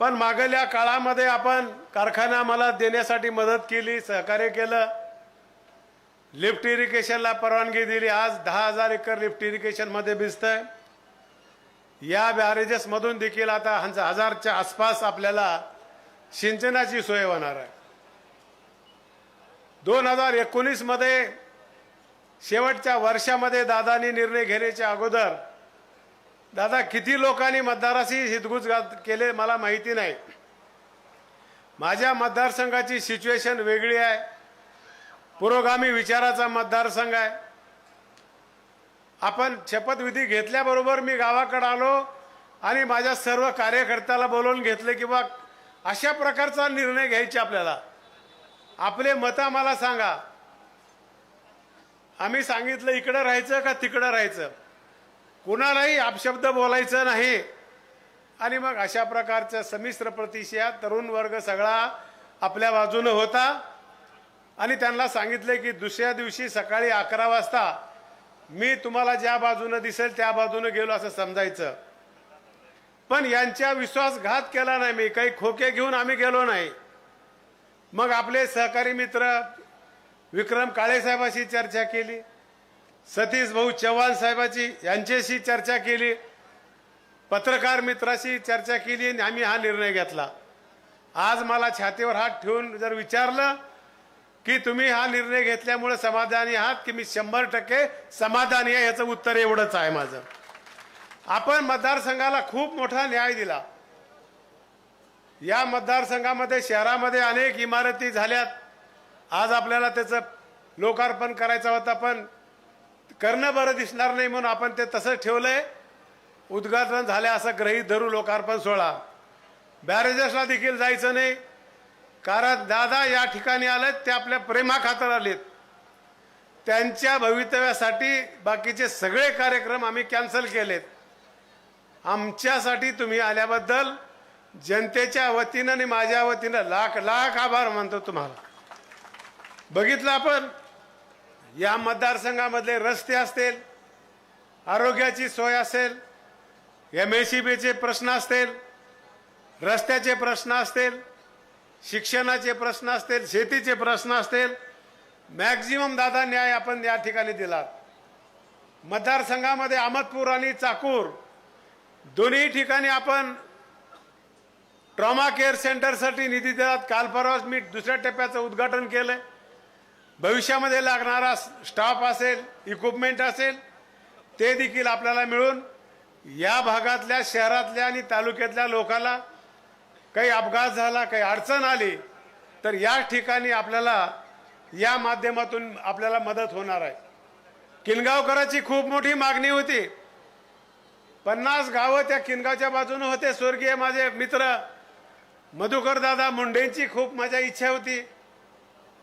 पण मागल्या काळामध्ये आपण कारखाना मला देण्यासाठी मदत केली, सहकार्य केलं, लिफ्ट इरिगेशनला परवानगी दिली। आज 10,000 एकर लिफ्ट इरिगेशन मध्ये भिजतंय। या बॅरेजेस मधून देखील आता 1000च्या आसपास आपल्याला सिंचनाची सोय होणार आहे। 2019 मध्ये शेवटच्या वर्षामध्ये दादांनी निर्णय घेण्याच्या अगोदर दादा किती लोकांनी मतदाराशी हितगुज केले मला माहिती नाही। माझ्या मतदारसंघाची सिच्युएशन वेगळी आहे, पुरोगामी विचाराचा मतदारसंघ आहे। आपण शपथविधी घेतल्याबरोबर मी गावाकडे आलो आणि माझ्या सर्व कार्यकर्त्याला बोलवून घेतले की बा अशा प्रकारचा निर्णय घ्यायचे आपल्याला, आपले मत मला सांगा। आम्ही सांगितलं इकडे राहायचं का तिकडे राहायचं, कुणालाही अपशब्द बोलायचं नाही। आणि मग अशा प्रकारचा संमिश्र प्रतिसाद तरुण वर्ग सगळा आपल्या बाजूने होता आणि त्यांना सांगितले की दुसऱ्या दिवशी सकाळी 11 वाजता मी तुम्हाला ज्या बाजूने दिसेल त्या बाजूने गेलो असं समजायचं। पण यांच्या विश्वासघात केला नाही मी, काही खोके घेऊन आम्ही गेलो नाही। मग आपले सहकारी मित्र विक्रम काळे साहेबांशी चर्चा केली, सतीश भाऊ चव्हाण साहेबांची यांच्याशी चर्चा केली, पत्रकार मित्राशी चर्चा केली आणि आम्ही हा निर्णय घेतला। आज मला छातीवर हात ठेवून जर विचारलं की तुम्ही हा निर्णय घेतल्यामुळे समाधानी आहात की मी 100% समाधानी आहे, याचं उत्तर एवढंच आहे माझं। आपण मतदारसंघाला खूप मोठा न्याय दिला। या मतदारसंघामध्ये शहरामध्ये अनेक इमारती झाल्यात। आज आपल्याला त्याचं लोकार्पण करायचं होतं पण करणं बरं दिसणार नाही म्हणून आपण ते तसंच ठेवलंय। उद्घाटन झाले असं गृहीत धरू लोकार्पण सोहळा। बॅरेजेसला देखील जायचं नाही, कारण दादा या ठिकाणी आलेत ते आपल्या प्रेमाखातर आलेत। त्यांच्या भवितव्यासाठी बाकीचे सगळे कार्यक्रम आम्ही कॅन्सल केलेत। आमच्यासाठी तुम्ही आल्याबद्दल जनतेच्या वतीनं आणि माझ्या वतीनं लाख लाख आभार मानतो तुम्हाला। बघितलं आपण या मतदारसंघामधले रस्ते असतील, आरोग्याची सोय असेल, MSEBचे प्रश्न असतील, रस्त्याचे प्रश्न असतील, शिक्षणाचे प्रश्न असतील, शेतीचे प्रश्न असतील, मॅक्झिमम दादा न्याय आपण या ठिकाणी दिला। मतदारसंघामध्ये अहमदपूर आणि चाकूर दोन्ही ठिकाणी आपण ट्रॉमा केअर सेंटरसाठी निधी दिलात। काल परवाच मी दुसऱ्या टप्प्याचं उद्घाटन केलंय। भविष्यामध्ये लागणारा स्टाफ असेल, इक्विपमेंट असेल, ते देखील आपल्याला मिळून या भागातल्या शहरातल्या आणि तालुक्यातल्या लोकांना काही अपघात झाला, काही अडचण आली तर या ठिकाणी आपल्याला या माध्यमातून आपल्याला मदत होणार आहे। किनगावकरांची खूप मोठी मागणी होती, 50 गावं त्या किनगावच्या बाजूने होते। स्वर्गीय माझे मित्र मधुकर दादा मुंडेंची खूप माझ्या इच्छा होती,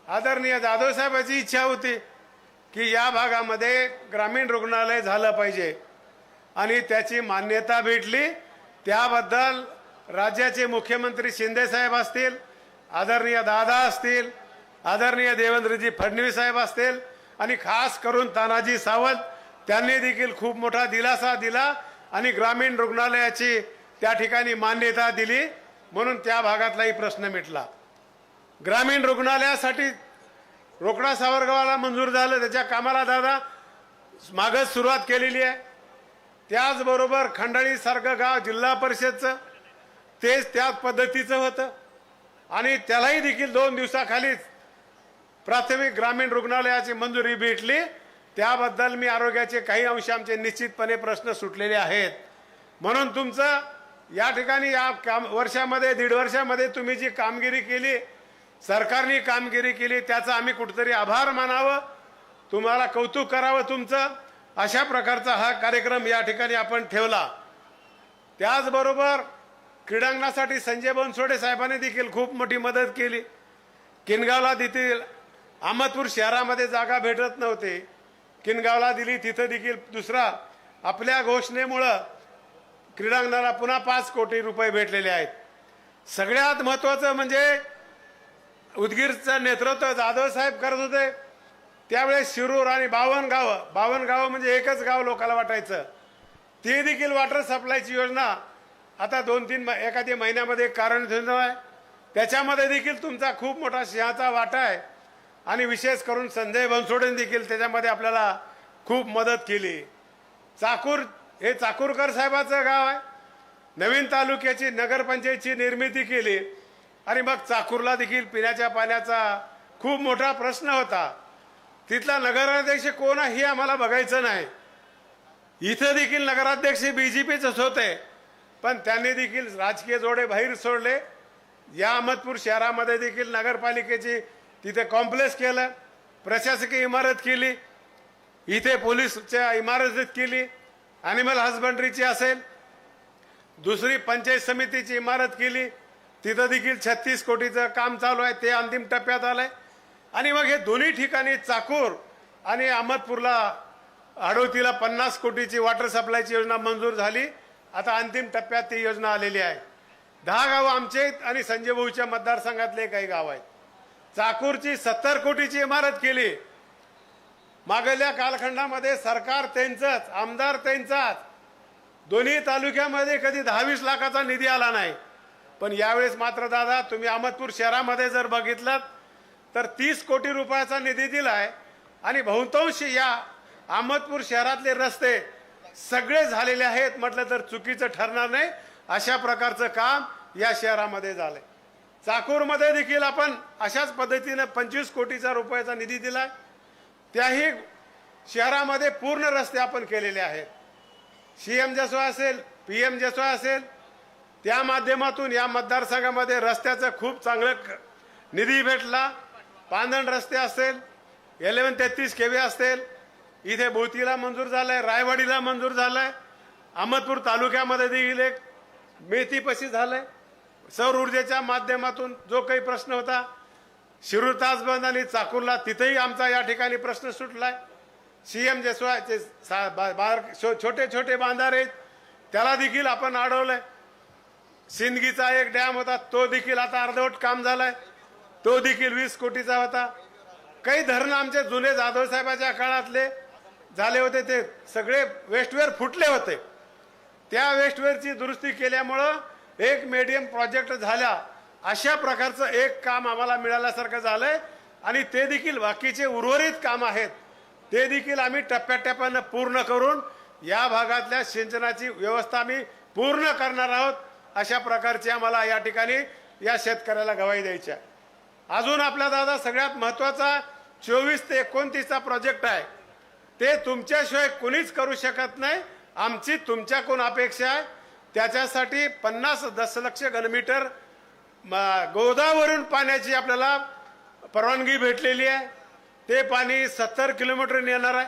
आदरणीय जाधव साहेबांची इच्छा होती की या भागामध्ये ग्रामीण रुग्णालय झालं पाहिजे आणि त्याची मान्यता भेटली। त्याबद्दल राज्याचे मुख्यमंत्री शिंदे साहेब असतील, आदरणीय दादा असतील, आदरणीय देवेंद्रजी फडणवीस साहेब असतील आणि खास करून तानाजी सावंत त्यांनी देखील खूप मोठा दिलासा दिला आणि ग्रामीण रुग्णालयाची त्या ठिकाणी मान्यता दिली, म्हणून त्या भागातलाही प्रश्न मिटला। ग्रामीण रुग्णालयासाठी रोकडा सावरगावाला मंजूर झालं, त्याच्या कामाला दादा मागच सुरुवात केलेली आहे। त्याचबरोबर खंडाळी सारखं गाव जिल्हा परिषदचं तेच त्याच पद्धतीचं होतं आणि त्यालाही देखील 2 दिवसाखालीच प्राथमिक ग्रामीण रुग्णालयाची मंजुरी भेटली। त्याबद्दल मी आरोग्याचे काही अंश आमचे निश्चितपणे प्रश्न सुटलेले आहेत। म्हणून तुमचं या ठिकाणी या वर्षामध्ये 1.5 वर्षामध्ये तुम्ही जी कामगिरी केली, सरकारने कामगिरी केली, त्याचा आम्ही कुठेतरी आभार मानावं, तुम्हाला कौतुक करावं तुमचं। अशा प्रकारचा हा कार्यक्रम या ठिकाणी आपण ठेवला। त्याचबरोबर क्रीडांगणासाठी संजय बनसोडे साहेबांनी देखील खूप मोठी मदत केली। किनगावला देखील अहमदपूर शहरामध्ये जागा भेटत नव्हती, किनगावला दिली, तिथं देखील दुसरा आपल्या घोषणेमुळे क्रीडांगणाला पुन्हा 5 कोटी रुपये भेटलेले आहेत। सगळ्यात महत्त्वाचं म्हणजे उदगीरचं नेतृत्व जाधव साहेब करत होते, त्यावेळेस शिरूर आणि 52 गावं म्हणजे एकच गाव लोकांना वाटायचं, ते देखील वॉटर सप्लायची योजना आता 2-3 एखाद्या महिन्यामध्ये कारण आहे, त्याच्यामध्ये देखील तुमचा खूप मोठा सिंहाचा वाटा आहे आणि विशेष करून संजय बनसोडेंनी देखील त्याच्यामध्ये आपल्याला खूप मदत केली. चाकूर हे चाकूरकर साहेबाचं गाव आहे. नवीन तालुक्याची नगरपंचायतची निर्मिती केली आणि मग चाकूरला देखील पिण्याच्या पाण्याचा खूप मोठा प्रश्न होता. तिथला नगराध्यक्ष कोण आहे हे आम्हाला बघायचं नाही. इथं देखील नगराध्यक्ष बीजेपीचंच होते, पण त्यांनी देखील राजकीय जोडे बाहेर सोडले. या अहमदपूर शहरामध्ये देखील नगरपालिकेची तिथे कॉम्प्लेक्स केलं, प्रशासकीय इमारत केली, इथे पोलीसच्या इमारत केली, ॲनिमल हजबंड्रीची असेल, दुसरी पंचायत समितीची इमारत केली, तिथं देखील 36 कोटीचं काम चालू आहे, ते अंतिम टप्प्यात आलंय. आणि मग हे दोन्ही ठिकाणी चाकूर आणि अहमदपूरला हडवतीला 50 कोटीची वॉटर सप्लायची योजना मंजूर झाली. आता अंतिम टप्प्यात ती योजना आलेली आहे. 10 गावं आमचे आहेत आणि संजय भाऊच्या मतदारसंघातले काही गाव आहेत. चाकूरची 70 कोटीची इमारत केली. मागल्या कालखंडामध्ये सरकार त्यांचंच, आमदार त्यांचाच, दोन्ही तालुक्यामध्ये कधी 10-20 लाखाचा निधी आला नाही. पण यावेळेस मात्र दादा तुम्ही अहमदपूर शहरामध्ये जर बघितलं तर 30 कोटी रुपयाचा निधी दिलाय आणि बहुतांश या अहमदपूर शहरातले रस्ते सगळे झालेले आहेत म्हटलं तर चुकीचं ठरणार नाही. अशा प्रकारचं काम या शहरामध्ये झालंय. चाकूरमध्ये देखील आपण अशाच पद्धतीने 25 कोटीचा रुपयाचा निधी दिलाय. त्याही शहरामध्ये पूर्ण रस्ते आपण केलेले आहेत. सीएम जसोय असेल, पीएम जसोय असेल, त्या माध्यमातून या मतदारसंघामध्ये रस्त्याचं खूप चांगलं निधी भेटला. पांदण रस्ते असेल, 1133 केवे असतील, इथे बोतीला मंजूर झालंय, रायवाडीला मंजूर झालंय, अहमदपूर तालुक्यामध्ये देखील एक मेथीपशी झालंय. सौर ऊर्जेच्या माध्यमातून जो काही प्रश्न होता शिरूर तासबंद आणि चाकूरला, तिथेही आमचा या ठिकाणी प्रश्न सुटलाय. सीएम जसवायचे छोटे छोटे बांधारे आहेत, त्याला देखील आपण अडवलंय. सिंदगीचा एक डॅम होता, तो देखील आता अर्धवट काम झालाय, तो देखील 20 कोटीचा होता. काही धरणं आमचे जुने जाधव साहेबाच्या काळातले झाले होते, ते सगळे वेस्टवेअर फुटले होते. त्या वेस्टवेअरची दुरुस्ती केल्यामुळं एक मीडियम प्रोजेक्ट झाल्या. अशा प्रकारचं एक काम आम्हाला मिळाल्यासारखं झालंय आणि ते देखील बाकीचे उर्वरित काम आहेत ते देखील आम्ही टप्प्याटप्प्यानं पूर्ण करून या भागातल्या सिंचनाची व्यवस्था आम्ही पूर्ण करणार आहोत. अशा प्रकारची आम्हाला या ठिकाणी या शेतकऱ्याला गवाही द्यायची आहे. अजून आपला दादा सगळ्यात महत्त्वाचा 24 ते 29चा प्रोजेक्ट आहे, ते तुमच्याशिवाय कुणीच करू शकत नाही. आमची तुमच्याकडून अपेक्षा आहे. त्याच्यासाठी 50 दशलक्ष घनमीटर गोदावरून पाण्याची आपल्याला परवानगी भेटलेली आहे. ते पाणी 70 किलोमीटर येणार आहे.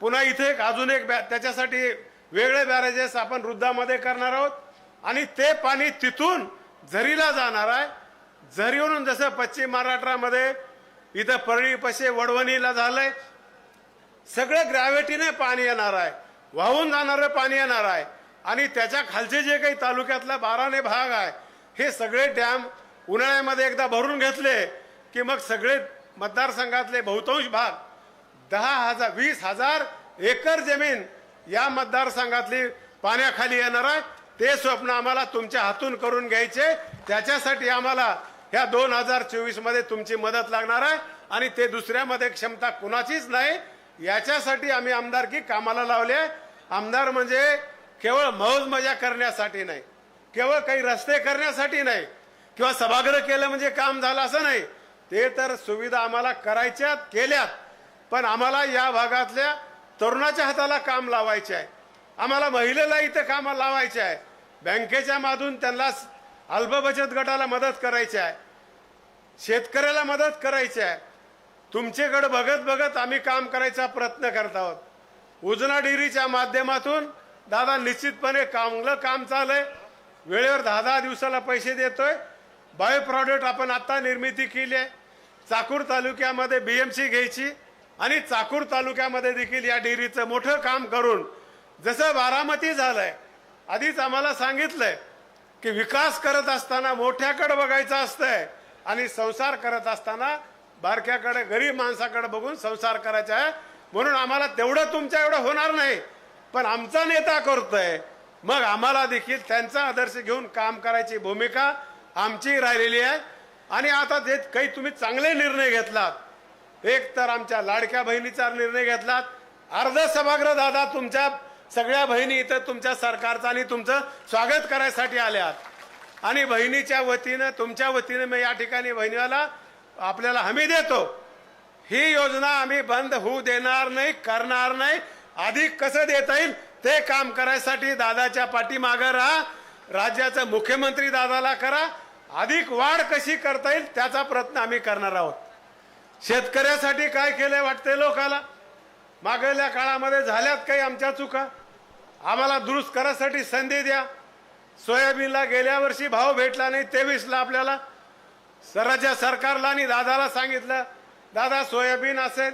पुन्हा इथे अजून एक त्याच्यासाठी वेगळे बॅरेजेस आपण वृद्धामध्ये करणार आहोत आणि ते पाणी तिथून झरीला जाणार आहे. झरीवरून जसं पश्चिम महाराष्ट्रामध्ये इथं परळी पशे वडवणीला झालंय, सगळं ग्रॅव्हिटीने पाणी येणार आहे, वाहून जाणारं पाणी येणार आहे. आणि त्याच्या खालचे जे काही तालुक्यातला 12ने भाग आहे, हे सगळे डॅम उन्हाळ्यामध्ये एकदा भरून घेतले की मग सगळे मतदारसंघातले बहुतांश भाग 20,000 एकर जमीन या मतदारसंघातली पाण्याखाली येणार आहे. ते स्वप्न आम्हाला तुमच्या हातून करून घ्यायचे. त्याच्यासाठी आम्हाला ह्या 2024 मध्ये तुमची मदत लागणार आहे आणि ते दुसऱ्यामध्ये क्षमता कुणाचीच नाही. याच्यासाठी आम्ही आमदारकी कामाला लावले. आमदार म्हणजे केवळ मौज मजा करण्यासाठी नाही, केवळ काही रस्ते करण्यासाठी नाही किंवा सभागृह केलं म्हणजे काम झालं असं नाही. ते तर सुविधा आम्हाला करायच्यात, केल्यात, पण आम्हाला या भागातल्या तरुणाच्या हाताला काम लावायचे आहे. आम्हाला महिलेला इथं कामाला लावायचे आहे. बँकेच्या माधून त्यांना अल्प बचत गटाला मदत करायची आहे, शेतकऱ्याला मदत करायची आहे. तुमच्याकडे बघत बघत आम्ही काम करायचा प्रयत्न करत आहोत. उजना डेअरीच्या माध्यमातून दादा निश्चितपणे चांगलं काम चाललंय. वेळेवर 10-10 दिवसाला पैसे देतोय. बायो प्रॉडक्ट आपण आता निर्मिती केली आहे. चाकूर तालुक्यामध्ये बीएमसी घ्यायची आणि चाकूर तालुक्यामध्ये देखील या डेअरीचं मोठं काम करून, जसं बारामती झालंय, आधीच आम्हाला सांगितलंय की विकास करत असताना मोठ्याकडे बघायचं असतंय आणि संसार करत असताना बारक्याकडे, गरीब माणसाकडे बघून संसार करायचा आहे. म्हणून आम्हाला तेवढं तुमच्या एवढं होणार नाही, पण आमचा नेता करतोय, मग आम्हाला देखील त्यांचा आदर्श घेऊन काम करायची भूमिका आमची राहिलेली आहे। आणि आता जे काही तुम्ही चांगले निर्णय घेतलात, एक तर आमच्या लाडक्या बहिणीचा निर्णय घेतलात, अर्ध सभागृह दादा तुमच्या सगळ्या बहिणी इथं तुमच्या सरकारचं आणि तुमचं स्वागत करायसाठी आल्यात, आणि बहिणीच्या वतीनं तुमच्या वतीनं मी या ठिकाणी बहिणीला आपल्याला हमी देतो, ही योजना आम्ही बंद होऊ देणार नाही, करणार नाही। अधिक कसं देता येईल ते काम करायसाठी दादाच्या पाठीमागे राहा, राज्याचा मुख्यमंत्री दादाला करा, अधिक वाढ कशी करता येईल त्याचा प्रयत्न आम्ही करणार आहोत। शेतकऱ्यासाठी काय केलंय वाटतंय लोकाला, मागल्या काळामध्ये झाल्यात काही आमच्या चुका, आम्हाला दुरुस्त करायसाठी संधी द्या। सोयाबीनला गेल्या वर्षी भाव भेटला नाही, 23ला आपल्याला राज्य सरकारला आणि दादाला सांगितलं, दादा सोयाबीन असेल,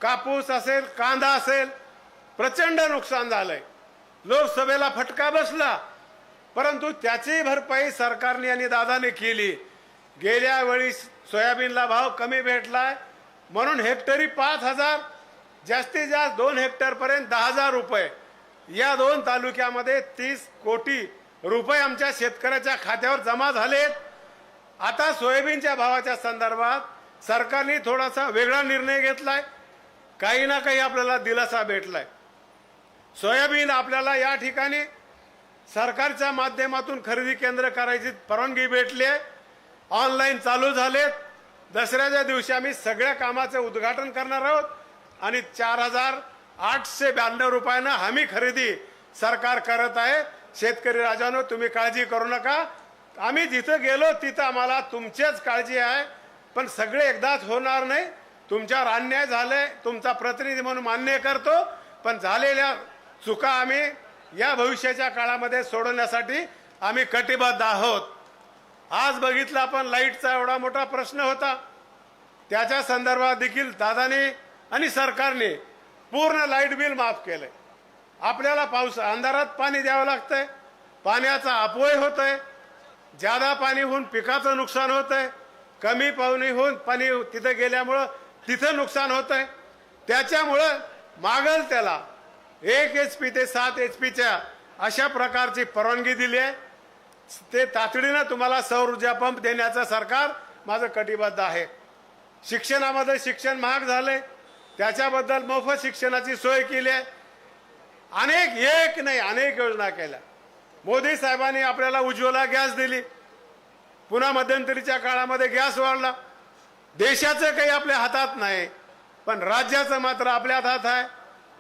कापूस असेल, कांदा असेल, प्रचंड नुकसान झालंय, लोकसभेला फटका बसला, परंतु त्याची भरपाई सरकारने आणि दादाने केली। गेल्या वेळी सोयाबीनला भाव कमी भेटलाय म्हणून हेक्टरी 5,000, जास्तीत जास्त 2 हेक्टर पर्यंत 10,000 रुपये, या 2 तालुक्यामध्ये 30 कोटी रुपये आमच्या शेतकऱ्याच्या खात्यावर जमा झालेत। आता सोयाबीनच्या भावाच्या संदर्भात सरकारने थोडासा वेगळा निर्णय घेतलाय, काही ना काही आपल्याला दिलासा भेटलाय। सोयाबीन आपल्याला या ठिकाणी सरकारच्या माध्यमातून खरेदी केंद्र करायची परवानगी भेटली आहे, ऑनलाईन चालू झालेत। दसऱ्याच्या दिवशी आम्ही सगळ्या कामाचे उद्घाटन करणार आहोत आणि 4,892 रुपयानं हमी खरेदी सरकार करत आहे। शेतकरी राजांनो, तुम्ही काळजी करू नका, आम्ही जिथं गेलो तिथं आम्हाला तुमचीच काळजी आहे, पण सगळे एकदाच होणार नाही। तुमच्यावर अन्याय झालाय, तुमचा प्रतिनिधी म्हणून मान्य करतो, पण झालेल्या चुका आम्ही या भविष्याच्या काळामध्ये सोडवण्यासाठी आम्ही कटिबद्ध आहोत। आज बघितलं आपण, लाईटचा एवढा मोठा प्रश्न होता, त्याच्या संदर्भात देखील दादाने आणि सरकारने पूर्ण लाईट बिल माफ केलंय। आपल्याला पाऊस अंधारात पाणी द्यावं लागतंय, पाण्याचा अपव्यय होतोय, ज्यादा पाणी होऊन पिकाचं नुकसान होतंय, कमी पाणी होऊन पाणी तिथे गेल्यामुळं तिथं नुकसान होतंय। त्याच्यामुळं मागल त्याला 1 HP ते 7 HPच्या अशा प्रकारची परवानगी दिली आहे। ते तातडीनं तुम्हाला सौर ऊर्जा पंप देण्याचं सरकार माझं कटिबद्ध आहे। शिक्षणामध्ये शिक्षण महाग झालंय, त्याच्याबद्दल मोफत शिक्षणाची सोय केली आहे। एक नाही अनेक योजना केल्या। मोदी साहेबांनी आपल्याला उज्ज्वला गॅस दिली, पुन्हा मध्यंतरीच्या काळामध्ये गॅस वाढला। देशाचं काही आपल्या हातात नाही, पण राज्याचं मात्र आपल्या हातात आहे।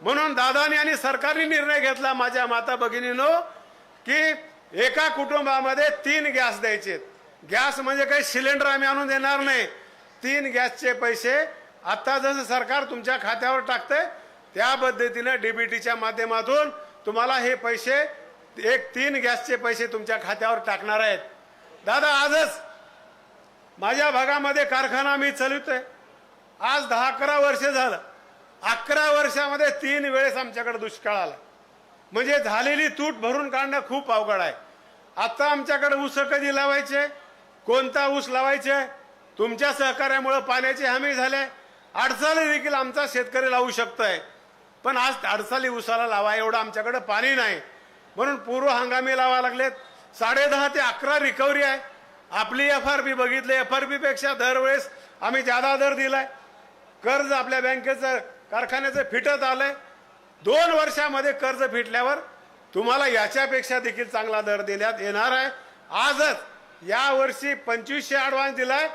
म्हणून दादानी आणि सरकारने निर्णय घेतला, माझ्या माता भगिनींनो, की एका कुटुंबामध्ये 3 गॅस द्यायचे। गॅस म्हणजे काही सिलेंडर आम्ही आणून देणार नाही, 3 गॅसचे पैसे आता जसं सरकार तुमच्या खात्यावर टाकतंय त्या पद्धतीने डीबीटीच्या माध्यमातून तुम्हाला हे पैसे 3 गॅसचे पैसे तुमच्या खात्यावर टाकणार आहेत। दादा, आजच माझ्या भागामध्ये कारखाना मी चालवतोय, आज 10-11 वर्ष झालं, 11 वर्षामध्ये 3 वेळेस आमच्याकडे दुष्काळ आला, म्हणजे झालेली तूट भरून काढणं खूप अवघड आहे। आता आमच्याकडे ऊस कधी लावायचे, कोणता ऊस लावायचे, तुमच्या सहकार्यामुळे पाण्याची हमी झाले, अडसाली देखील आमचा शेतकरी लावू शकतोय, पण आज अडसाली ऊसाला लावा एवढं आमच्याकडे पाणी नाही, म्हणून पूर्व हंगामी लावा लागलेत। 10.5 ते 11 रिकव्हरी आहे। आपली FRP बघितले, FRP पेक्षा दरवेळेस आम्ही जादा दर दिलाय। कर्ज आपल्या बँकेचं कारखान्याचं फिटत आलंय, 2 वर्षामध्ये कर्ज फिटल्यावर तुम्हाला याच्यापेक्षा देखील चांगला दर देण्यात येणार आहे। आजच या वर्षी 2500 ॲडव्हान्स दिलाय,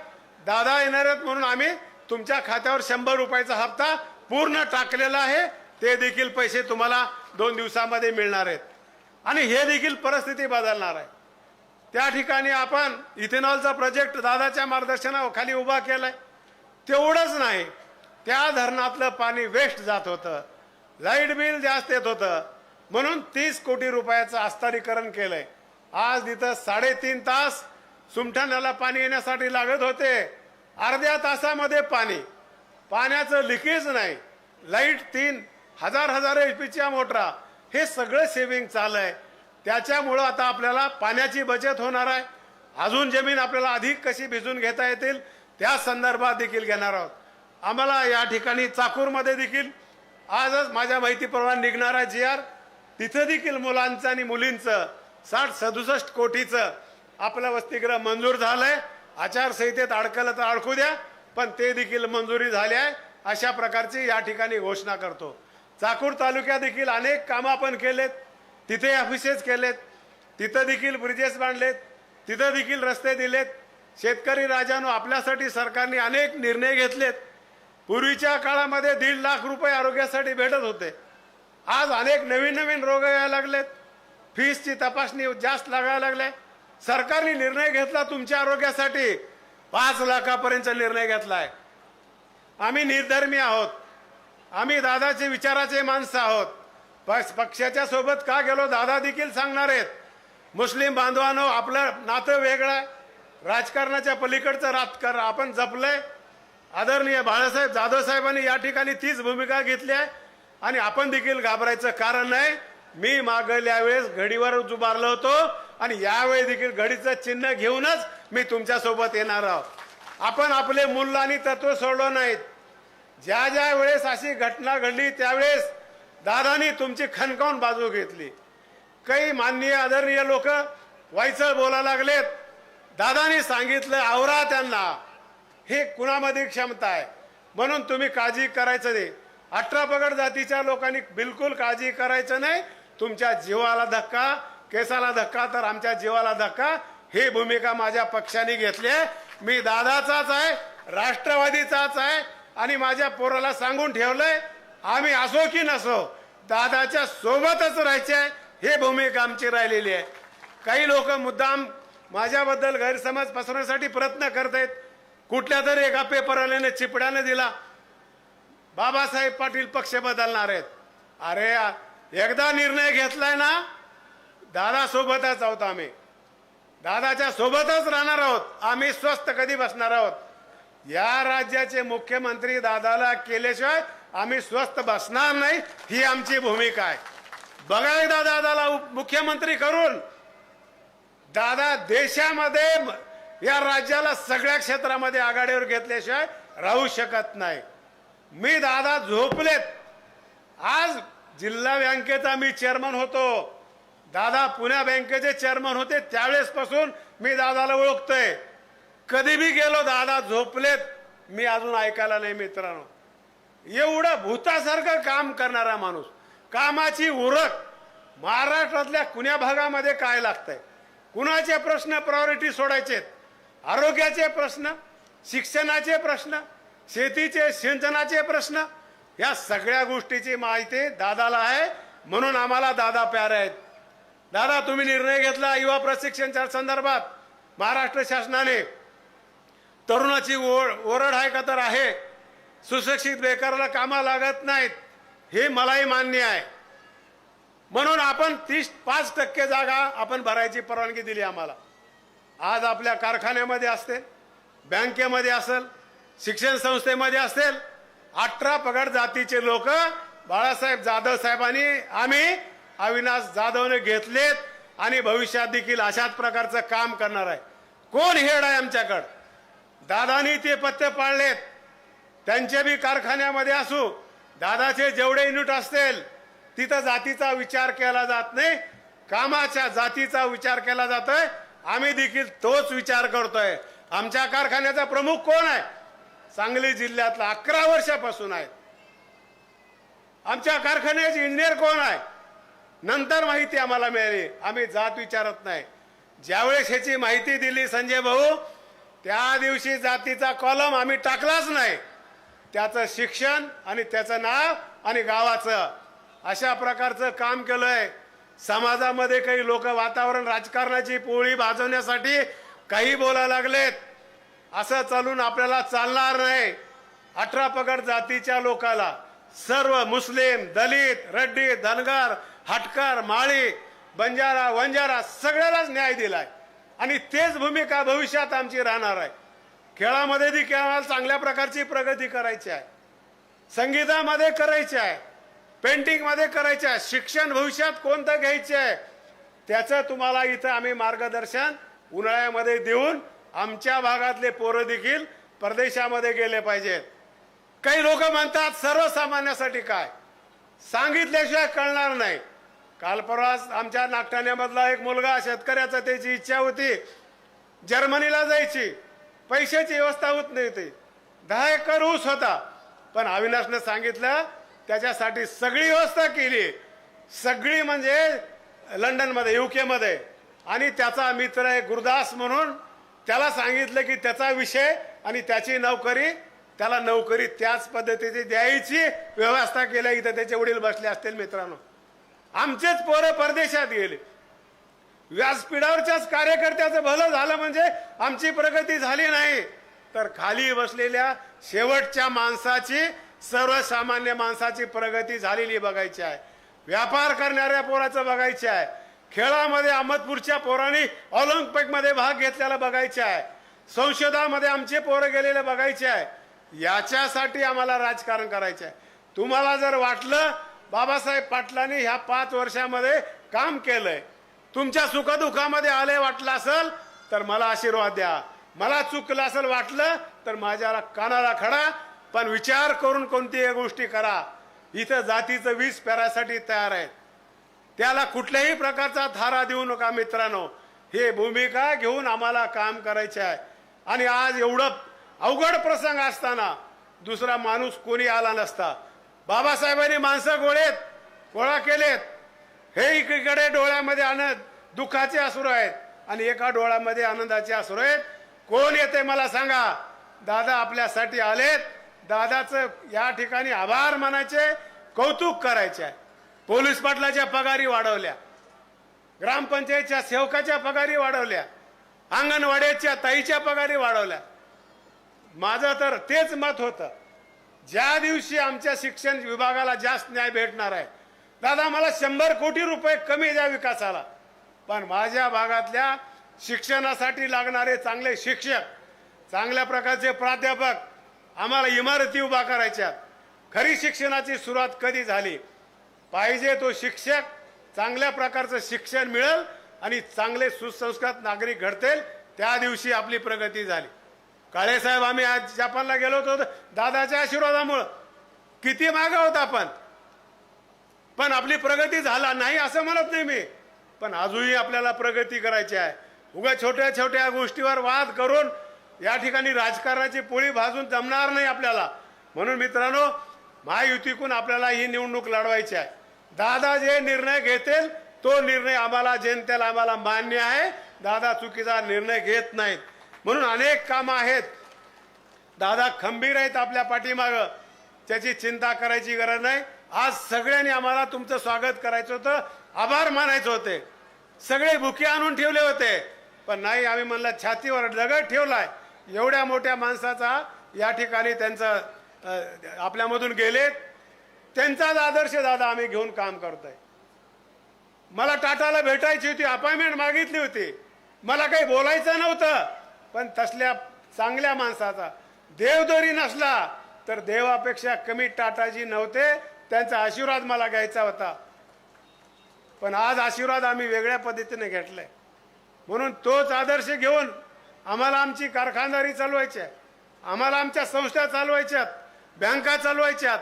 दादा येणार आहेत म्हणून आम्ही तुमच्या खात्यावर 100 रुपयाचा हप्ता पूर्ण टाकलेला आहे, ते देखील पैसे तुम्हाला 2 दिवसामध्ये मिळणार आहेत। आणि हे देखील परिस्थिती बदलणार आहे। त्या ठिकाणी आपण इथेनॉलचा प्रोजेक्ट दादाच्या मार्गदर्शनाखाली उभा केलाय। तेवढंच नाही, त्या धरणातलं पाणी वेस्ट जात होतं, लाईट बिल जास्त येत होतं, म्हणून 30 कोटी रुपयाचं आस्थारीकरण केलंय। आज इथं 3.5 तास सुमठाण्याला पाणी येण्यासाठी लागत होते, अर्ध्या तासामध्ये पाण्याचं लिकेज नाही, लाईट 3,000 HPच्या मोटरा, हे सगळं सेव्हिंग चाललंय। त्याच्यामुळं आता आपल्याला पाण्याची बचत होणार आहे। अजून जमीन आपल्याला अधिक कशी भिजून घेता येतील त्या संदर्भात देखील घेणार आहोत। आम्हाला या ठिकाणी चाकूरमध्ये देखील आजच माझ्या माहितीप्रमाणे निघणारा GR तिथं देखील मुलांचं आणि मुलींचं 60-67 कोटीचं आपलं वसतिगृह मंजूर झालंय. आचारसंहितेत अडकलं तर अडकू द्या, पण ते देखील मंजुरी झाली आहे. अशा प्रकारची या ठिकाणी घोषणा करतो. चाकूर तालुक्यात देखील अनेक कामं आपण केलेत, तिथे ऑफिसेस केलेत, तिथं देखील ब्रिजेस बांधलेत, तिथं देखील रस्ते दिलेत. शेतकरी राजानो, आपल्यासाठी सरकारने अनेक निर्णय घेतलेत. पूर्वीच्या काळामध्ये 1.5 लाख रुपये आरोग्यासाठी भेटत होते. आज अनेक नवीन नवीन रोग यायला लागलेत, फीसची तपासणी जास्त लागायला लागले. सरकारने निर्णय घेतला तुमच्या आरोग्यासाठी 5 लाखापर्यंतचा निर्णय घेतलाय. आम्ही निर्धर्मी आहोत, आम्ही दादाचे विचाराचे माणसं आहोत. पक्षाच्या सोबत का गेलो दादा देखील सांगणार आहेत. मुस्लिम बांधवांनो, आपलं नातं वेगळं आहे, राजकारणाच्या पलीकडचं राजकारण आपण जपलंय. आदरणीय बाळासाहेब जाधव साहेबांनी या ठिकाणी तीच भूमिका घेतली आहे आणि आपण देखील घाबरायचं कारण नाही. मी मागल्या वेळेस घडीवर उभारलो होतो आणि यावेळी देखील घडीचं चिन्ह घेऊनच मी तुमच्या सोबत येणार आहोत. आपण आपले मूल्य आणि तत्व सोडलं नाहीत. ज्या ज्या वेळेस अशी घटना घडली त्यावेळेस दादानी तुमची खणकावून बाजू घेतली. काही माननीय आदरणीय लोक वाईचळ बोलायला लागलेत. दादानी सांगितलं आवरा त्यांना, हे कुणामध्ये क्षमता आहे म्हणून तुम्ही काळजी करायचं नाही. 18 पगड जातीच्या लोकांनी बिलकुल काळजी करायचं नाही. तुमच्या जीवाला धक्का, केसाला धक्का तर आमच्या जीवाला धक्का, ही भूमिका माझ्या पक्षाने घेतली आहे. मी दादाचाच आहे, राष्ट्रवादीचाच आहे आणि माझ्या पोराला सांगून ठेवलंय, आम्ही असो की नसो दादाच्या सोबतच राहायचे. हे भूमिका आमची राहिलेली आहे. काही लोक मुद्दाम माझ्याबद्दल गैरसमज पसरवण्यासाठी प्रयत्न करतायत. कुठल्या तरी एका पेपरवाल्याने चिपड्याने दिला बाबासाहेब पाटील पक्ष बदलणार आहेत. अरे एकदा निर्णय घेतलाय ना, दादा सोबतच आहोत, आम्ही दादाच्या सोबतच राहणार आहोत. आम्ही स्वस्थ कधी बसणार आहोत. या राज्याचे मुख्यमंत्री दादाला केल्याशिवाय आम्ही स्वस्थ बसणार नाही, ही आमची भूमिका आहे. बघा एकदा दादाला मुख्यमंत्री करून. दादा देशामध्ये या राज्याला सगळ्या क्षेत्रामध्ये आघाडीवर घेतल्याशिवाय राहू शकत नाही. मी दादा झोपलेत. आज जिल्हा बँकेचा मी चेअरमन होतो, दादा पुण्या बँकेचे चेअरमन होते, त्यावेळेसपासून मी दादाला ओळखतोय. कधी भी गेलो दादा झोपलेत, मी अजून ऐकायला नाही. मित्रांनो, एवढं भूतासारखं काम करणारा माणूस, कामाची उरक. महाराष्ट्रातल्या कुण्या भागामध्ये काय लागतंय, कुणाचे प्रश्न प्रायोरिटी सोडायचे, आरोग्याचे प्रश्न, शिक्षणाचे प्रश्न, शेतीचे सिंचनाचे प्रश्न, या सगळ्या गोष्टीची माहिती दादाला आहे. म्हणून आम्हाला दादा प्यारे आहेत. दादा, तुम्ही निर्णय घेतला युवा प्रशिक्षणाच्या संदर्भात. महाराष्ट्र शासनाने तरुणाची ओरड आहे का तर आहे. सुशिक्षित बेकाराला कामा लागत नाहीत, हे मलाही मान्य आहे. म्हणून आपण 35% जागा आपण भरायची परवानगी दिली आम्हाला. आज आपल्या कारखान्यामध्ये असतील, बँकेमध्ये असेल, शिक्षण संस्थेमध्ये असेल, 18 पगड जातीचे लोक बाळासाहेब जाधव साहेबांनी, आम्ही अविनाश जाधवने घेतलेत आणि भविष्यात देखील अशाच प्रकारचं काम करणार आहे. कोण हेड आहे आमच्याकडे? दादानी ते पत्ते पाळलेत. त्यांचे बी कारखान्यामध्ये असू, दादाचे जेवढे युनिट असतील तिथं जातीचा विचार केला जात नाही, कामाच्या जातीचा विचार केला जातोय. आम्ही देखील तोच विचार करतोय. आमच्या कारखान्याचा प्रमुख कोण आहे? सांगली जिल्ह्यातला 11 वर्षापासून आहे. आमच्या कारखान्याचे इंजिनियर कोण आहे? नंतर माहिती आम्हाला मिळाली. आम्ही जात विचारत नाही. ज्यावेळेस ह्याची माहिती दिली संजय भाऊ, त्या दिवशी जातीचा कॉलम आम्ही टाकलाच नाही. त्याचं शिक्षण आणि त्याचं नाव आणि गावाचं अशा प्रकारचं काम केलंय. समाजामध्ये काही लोक वातावरण राजकारणाची पोळी भाजवण्यासाठी काही बोलायला लागलेत. असं चालून आपल्याला चालणार नाही. 18 पगड जातीच्या लोकाला, सर्व मुस्लिम, दलित, रेड्डी, धनगर, हटकर, माळी, बंजारा, वंजारा सगळ्यालाच न्याय दिलाय आणि तेच भूमिका भविष्यात आमची राहणार आहे. खेळामध्ये देखील आम्हाला चांगल्या प्रकारची प्रगती करायची आहे, संगीतामध्ये करायची आहे, पेंटिंग मध्ये करायची आहे, शिक्षण भविष्यात कोणतं घ्यायचे आहे त्याचं तुम्हाला इथं आम्ही मार्गदर्शन उन्हाळ्यामध्ये देऊन आमच्या भागातले पोरं देखील परदेशामध्ये गेले पाहिजेत. काही लोक म्हणतात सर्वसामान्यासाठी काय, सांगितल्याशिवाय कळणार नाही. काल परवाच आमच्या नागठाण्यामधला एक मुलगा शेतकऱ्याचा त्याची इच्छा होती जर्मनीला जायची, पैशाची व्यवस्था होत नाही, ते 10 एकर ऊस होता, पण अविनाशनं सांगितलं त्याच्यासाठी सगळी व्यवस्था केली, सगळी म्हणजे लंडनमध्ये UK मध्ये, आणि त्याचा मित्र आहे गुरुदास म्हणून, त्याला सांगितलं की त्याचा विषय आणि त्याची नोकरी, त्याला नोकरी त्याच पद्धतीची द्यायची व्यवस्था केल्या. इथं त्याचे वडील बसले असतील मित्रांनो. आमचेच पोरं परदेशात गेले, व्यासपीठावरच्याच कार्यकर्त्याचं भलं झालं म्हणजे आमची प्रगती झाली नाही, तर खाली बसलेल्या शेवटच्या माणसाची, सर्वसामान्य माणसाची प्रगती झालेली बघायची आहे. व्यापार करणाऱ्या पोराचं बघायचे आहे, खेळामध्ये अहमदपूरच्या पोरांनी ऑलिम्पिकमध्ये भाग घेतलेला बघायचे आहे, संशोधनामध्ये आमचे पोरं गेलेले बघायचे आहे. याच्यासाठी आम्हाला राजकारण करायचे आहे. तुम्हाला जर वाटलं बाबासाहेब पाटलांनी ह्या 5 वर्षामध्ये काम केलंय, तुमच्या सुखदुःखामध्ये आले वाटलं असेल तर मला आशीर्वाद द्या, मला चुकलं असेल वाटलं तर माझ्या कानाला खडा, पण विचार करून कोणतीही गोष्टी करा. इथं जातीचं विष पेरासाठी तयार आहेत, त्याला कुठल्याही प्रकारचा थारा देऊ नका मित्रांनो. हे भूमिका घेऊन आम्हाला काम करायचे आहे. आणि आज एवढं अवघड प्रसंग असताना दुसरा माणूस कोणी आला नसता. बाबासाहेबांनी माणसं गोळा केलेत. हे एकीकडे डोळ्यामध्ये दुःखाचे अश्रू आहेत आणि एका डोळ्यामध्ये आनंदाचे अश्रू आहेत. कोण येते मला सांगा. दादा आपल्यासाठी आलेत. दादाचं या ठिकाणी आभार मानायचे, कौतुक करायचे आहे. पोलीस पाटलाच्या पगारी वाढवल्या, ग्रामपंचायतच्या सेवकाच्या पगारी वाढवल्या, अंगणवाड्याच्या ताईच्या पगारी वाढवल्या. माझं तर तेच मत होतं, ज्या दिवशी आमच्या शिक्षण विभागाला जास्त न्याय भेटणार आहे, दादा मला 100 कोटी रुपये कमी द्या विकासाला, पण माझ्या भागातल्या शिक्षणासाठी लागणारे चांगले शिक्षक, चांगल्या प्रकारचे प्राध्यापक, आम्हाला इमारती उभा करायच्या. खरी शिक्षणाची सुरुवात कधी झाली पाहिजे, तो शिक्षक चांगल्या प्रकारचं शिक्षण मिळेल आणि चांगले सुसंस्कृत नागरिक घडतील, त्या दिवशी आपली प्रगती झाली. काळे साहेब आम्ही आज जपानला गेलो होतो दादाच्या आशीर्वादामुळे. किती मागे होता पण आपली प्रगती झाला नाही असं म्हणत नाही मी, पण अजूनही आपल्याला प्रगती करायची आहे. उगा छोट्या छोट्या गोष्टीवर वाद करून या ठिकाणी राजकारणाची पोळी भाजून जमणार नाही आपल्याला. म्हणून मित्रांनो, महायुतीकडून आपल्याला ही निवडणूक लढवायची आहे. दादा जे निर्णय घेतील तो निर्णय आम्हाला, जनतेला आम्हाला मान्य आहे. दादा चुकीचा निर्णय घेत नाहीत. म्हणून अनेक कामं आहेत. दादा खंबीर आहेत आपल्या पाठीमागं, त्याची चिंता करायची गरज नाही. आज सगळ्यांनी आम्हाला तुमचं स्वागत करायचं होतं, आभार मानायचे होते. सगळे भुके आणून ठेवले होते, पण नाही, आम्ही म्हणलं छातीवर दगड ठेवलाय. एवढ्या मोठ्या माणसाचा या ठिकाणी त्यांचं आपल्यामधून गेलेत, त्यांचाच आदर्श दादा आम्ही घेऊन काम करतोय. मला टाटाला भेटायची होती, अपॉइंटमेंट मागितली होती, मला काही बोलायचं नव्हतं, पण तसल्या चांगल्या माणसाचा देव जरी नसला तर देवापेक्षा कमी टाटाजी नव्हते, त्यांचा आशीर्वाद मला घ्यायचा होता. पण आज आशीर्वाद आम्ही वेगळ्या पद्धतीने घेतलाय. म्हणून तोच आदर्श घेऊन आम्हाला आमची कारखानदारी चालवायची आहे, आम्हाला आमच्या संस्था चालवायच्यात, बँका चालवायच्यात.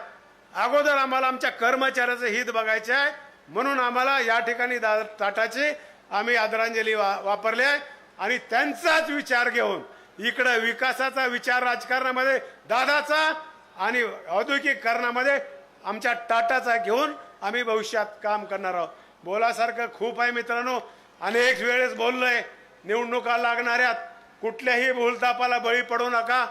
अगोदर आम्हाला आमच्या कर्मचाऱ्याचं हित बघायचे आहे. म्हणून आम्हाला या ठिकाणी टाटाची आम्ही आदरांजली वापरली आहे. आणि त्यांचाच विचार घेऊन इकडे विकासाचा विचार राजकारणामध्ये दादाचा आणि औद्योगिकरणामध्ये आमच्या टाटाचा घेऊन आम्ही भविष्यात काम करणार आहोत. बोलासारखं खूप आहे मित्रांनो, अनेक वेळेस बोललोय. निवडणुका लागणाऱ्यात कुठल्याही भूलतापाला बळी पडू नका.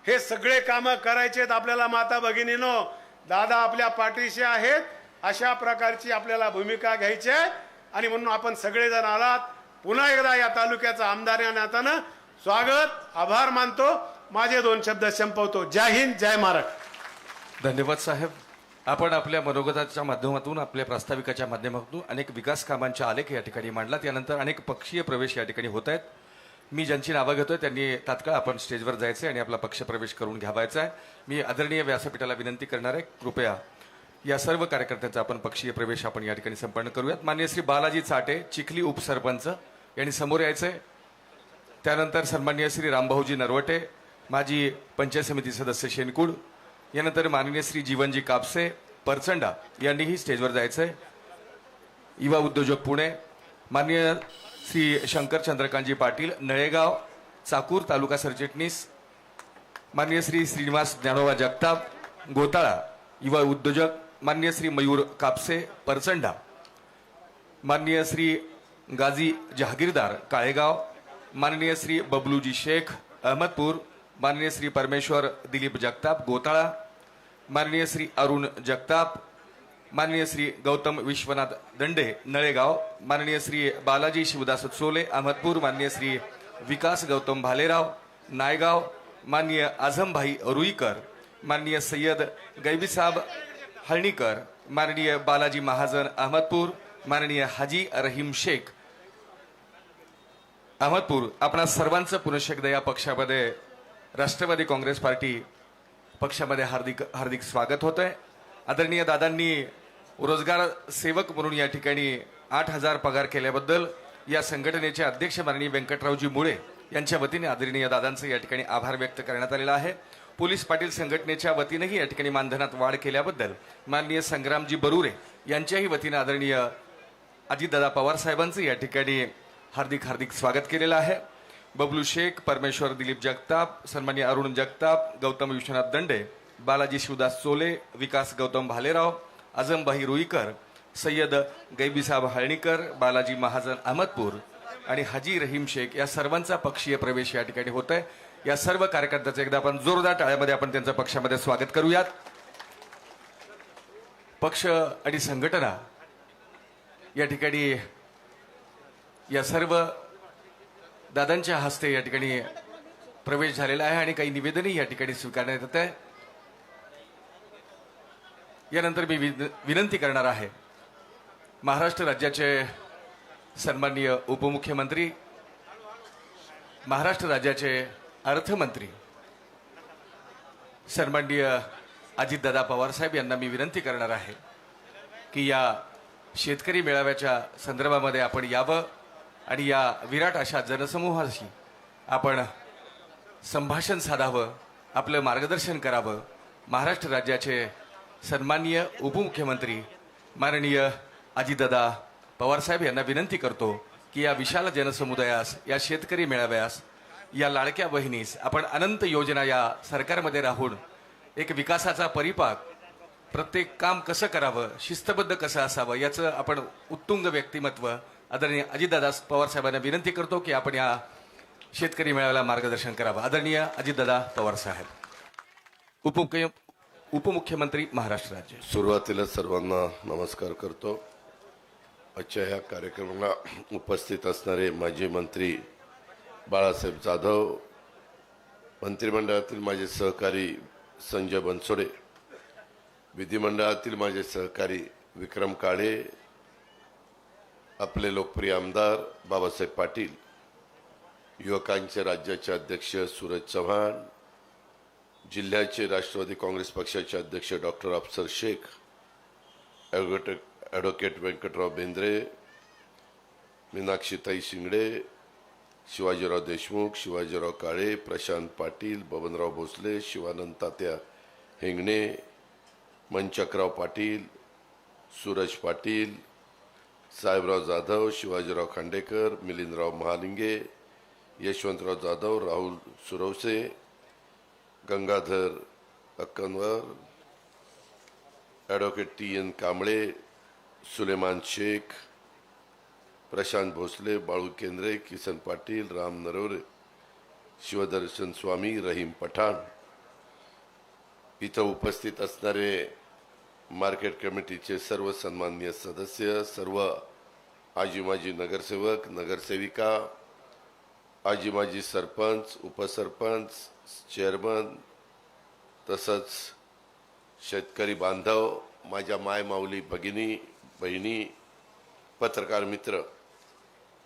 हे सगळे कामं करायचेत आपल्याला. माता भगिनीनो, दादा आपल्या पाठीशी आहेत, अशा प्रकारची आपल्याला भूमिका घ्यायची आहे. आणि म्हणून आपण सगळेजण आलात. पुन्हा एकदा या तालुक्याचा आमदार या नात्यानं स्वागत, आभार मानतो. माझे 2 शब्द संपवतो. जय हिंद, जय महाराष्ट्र. धन्यवाद साहेब. आपण आपल्या मनोगताच्या माध्यमातून, आपल्या प्रास्ताविकाच्या माध्यमातून अनेक विकास कामांचे आलेख या ठिकाणी मांडला. त्यानंतर अनेक पक्षीय प्रवेश या ठिकाणी होत आहेत. मी ज्यांची नावं घेतोय त्यांनी तात्काळ आपण स्टेजवर जायचं आणि आपला पक्ष प्रवेश करून घ्यावायचा आहे. मी आदरणीय व्यासपीठाला विनंती करणार आहे, कृपया या सर्व कार्यकर्त्यांचा आपण पक्षीय प्रवेश आपण या ठिकाणी संपन्न करूयात. माननीय श्री बालाजी चाटे, चिखली उपसरपंच, यांनी समोर यायचंय. त्यानंतर सन्माननीय श्री रामभाऊजी नरवटे, माजी पंचायत समिती सदस्य शेनकुड. यानंतर माननीय श्री जीवनजी कापसे, परचंडा, यांनीही स्टेजवर जायचंय. युवा उद्योजक पुणे माननीय श्री शंकर चंद्रकांतजी पाटील नळेगाव चाकूर तालुका सरचिटणीस माननीय श्री श्रीनिवास ज्ञानोबा जगताप गोताळा युवा उद्योजक माननीय श्री मयूर कापसे परचंडा माननीय श्री गाजी जहागीरदार काळेगाव माननीय श्री बबलूजी शेख अहमदपूर माननीय श्री परमेश्वर दिलीप जगताप गोताळा माननीय श्री अरुण जगताप माननीय श्री गौतम विश्वनाथ दंडे नळेगाव माननीय श्री बालाजी शिवदास चोले अहमदपूर माननीय श्री विकास गौतम भालेराव नायगाव माननीय आझमभाई रुईकर माननीय सय्यद गैबीसाब हळणीकर माननीय बालाजी महाजन अहमदपूर माननीय हाजी रहीम शेख अहमदपूर आपणा सर्वांचं पुनश्च एकदा या पक्षामध्ये राष्ट्रवादी काँग्रेस पार्टी पक्षामध्ये हार्दिक हार्दिक स्वागत होत आहे। आदरणीय दादांनी रोजगार सेवक म्हणून या ठिकाणी 8,000 पगार केल्याबद्दल या संघटनेचे अध्यक्ष माननीय व्यंकटरावजी मुळे यांच्या वतीने आदरणीय दादांचं या ठिकाणी आभार व्यक्त करण्यात आलेला आहे। पोलीस पाटील संघटनेच्या वतीनेही या ठिकाणी मानधनात वाढ केल्याबद्दल माननीय संग्रामजी बरुरे यांच्याही वतीने आदरणीय अजितदादा पवार साहेबांचं या ठिकाणी हार्दिक हार्दिक स्वागत केलेलं आहे। बबलू शेख परमेश्वर दिलीप जगताप सन्माननीय अरुण जगताप गौतम विश्वनाथ दंडे बालाजी शिवदास चोले विकास गौतम भालेराव आझमभाई रुईकर सय्यद गैबीसाब हळणीकर बालाजी महाजन अहमदपूर आणि हाजी रहीम शेख या सर्वांचा पक्षीय प्रवेश या ठिकाणी होत आहे। या सर्व कार्यकर्त्यांचं एकदा आपण जोरदार टाळ्यामध्ये आपण त्यांचं पक्षामध्ये स्वागत करूयात। पक्ष आणि संघटना या ठिकाणी या सर्व दादांच्या हस्ते या ठिकाणी प्रवेश झालेला आहे आणि काही निवेदनही या ठिकाणी स्वीकारण्यात येत आहे। यानंतर मी विनंती करणार आहे महाराष्ट्र राज्याचे सन्माननीय उपमुख्यमंत्री महाराष्ट्र राज्याचे अर्थमंत्री सन्माननीय अजितदादा पवार साहेब यांना मी विनंती करणार आहे की या शेतकरी मेळाव्याच्या संदर्भामध्ये आपण यावं आणि या विराट अशा जनसमूहाशी आपण संभाषण साधावं आपलं मार्गदर्शन करावं। महाराष्ट्र राज्याचे सन्माननीय उपमुख्यमंत्री माननीय अजितदादा पवार साहेब यांना विनंती करतो की या विशाल जनसमुदायास या शेतकरी मेळाव्यास या लाडक्या बहिणीस आपण अनंत योजना या सरकारमध्ये राहून एक विकासाचा परिपाक प्रत्येक काम कसं करावं शिस्तबद्ध कसं असावं याचं आपण उत्तुंग व्यक्तिमत्व आदरणीय अजितदादा पवार साहेबांना विनंती करतो की आपण या शेतकरी मेळाव्याला मार्गदर्शन करावं। आदरणीय अजितदादा पवार साहेब उपमुख्यमंत्री महाराष्ट्र राज्य। सुरुवातीला सर्वांना नमस्कार करतो। आजच्या या कार्यक्रमाला उपस्थित असणारे माजी मंत्री बाळासाहेब जाधव मंत्रिमंडळातील माझे सहकारी संजय बनसोडे विधिमंडळातील माझे सहकारी विक्रम काळे आपले लोकप्रिय आमदार बाबासाहेब पाटील युवकांचे राज्याचे अध्यक्ष सूरज चव्हाण जिल्ह्याचे राष्ट्रवादी काँग्रेस पक्षाचे अध्यक्ष डॉक्टर अफसर शेख ॲडव्होकेट व्यंकटराव बेंद्रे मीनाक्षीताई शिंगडे शिवाजीराव देशमुख शिवाजीराव काळे प्रशांत पाटील बबनराव भोसले शिवानंद तात्या हेंगणे मनचक्राव पाटील सूरज पाटील साहेबराव जाधव शिवाजीराव खांडेकर मिलिंदराव महालिंगे यशवंतराव जाधव राहुल सुरवसे गंगाधर अक्कनवर ॲडव्होकेट TN कांबळे सुलेमान शेख प्रशांत भोसले बाळू केंद्रे किसन पाटील राम नरवरे शिवदर्शन स्वामी रहीम पठाण इथं उपस्थित असणारे मार्केट कमिटीचे सर्व सन्माननीय सदस्य सर्व आजी माजी नगरसेवक नगरसेविका आजी माजी सरपंच उपसरपंच चेअरमन तसंच शेतकरी बांधव माझ्या माय माऊली भगिनी बहिणी पत्रकार मित्र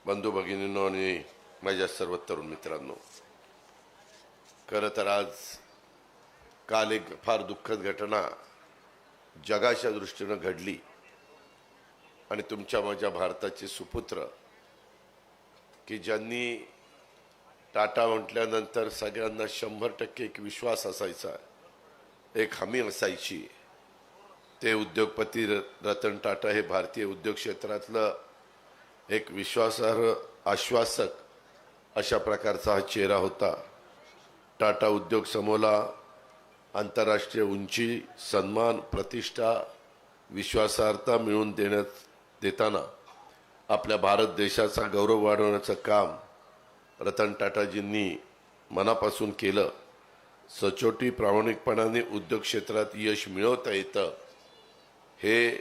बंधू भगिनींनो आणि माझ्या सर्व तरुण मित्रांनो खरं तर आज काल एक फार दुःखद घटना जगाच्या दृष्टीनं घडली आणि तुमच्या माझ्या भारताचे सुपुत्र की ज्यांनी टाटा म्हटल्यानंतर सगळ्यांना 100% एक विश्वास असायचा एक हमी असायची ते उद्योगपती रतन टाटा हे भारतीय उद्योग क्षेत्रातलं एक विश्वासार्ह आश्वासक अशा प्रकारचा हा चेहरा होता. टाटा उद्योग समूहाला आंतरराष्ट्रीय उंची, सन्मान, प्रतिष्ठा, विश्वासार्हता मिळवून देताना आपल्या भारत देशाचा गौरव वाढवण्याचं काम रतन टाटाजींनी मनापासून केलं. सचोटी प्रामाणिकपणाने उद्योग क्षेत्रात यश मिळवता येतं हे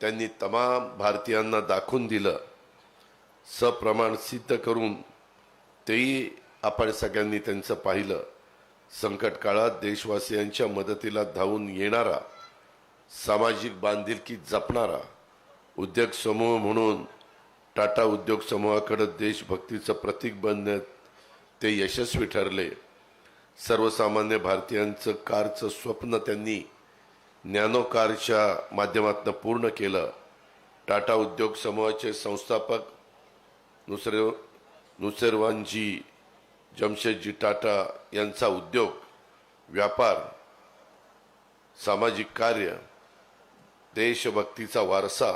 त्यांनी तमाम भारतीयांना दाखवून दिलं. सप्रमाण सिद्ध करून तेही आपण सगळ्यांनी त्यांचं पाहिलं. संकट काळात देशवासियांच्या मदतीला धावून येणारा, सामाजिक बांधिलकी जपणारा उद्योग समूह म्हणून टाटा उद्योग समूहाकडे देशभक्तीचं प्रतीक बनण्यात ते यशस्वी ठरले. सर्वसामान्य भारतीयांचं कारचं स्वप्न त्यांनी नॅनो कारच्या माध्यमातून पूर्ण केलं. टाटा उद्योग समूहाचे संस्थापक नुसेरवानजी जमशेदजी टाटा यांचा उद्योग, व्यापार, सामाजिक कार्य, देशभक्तीचा वारसा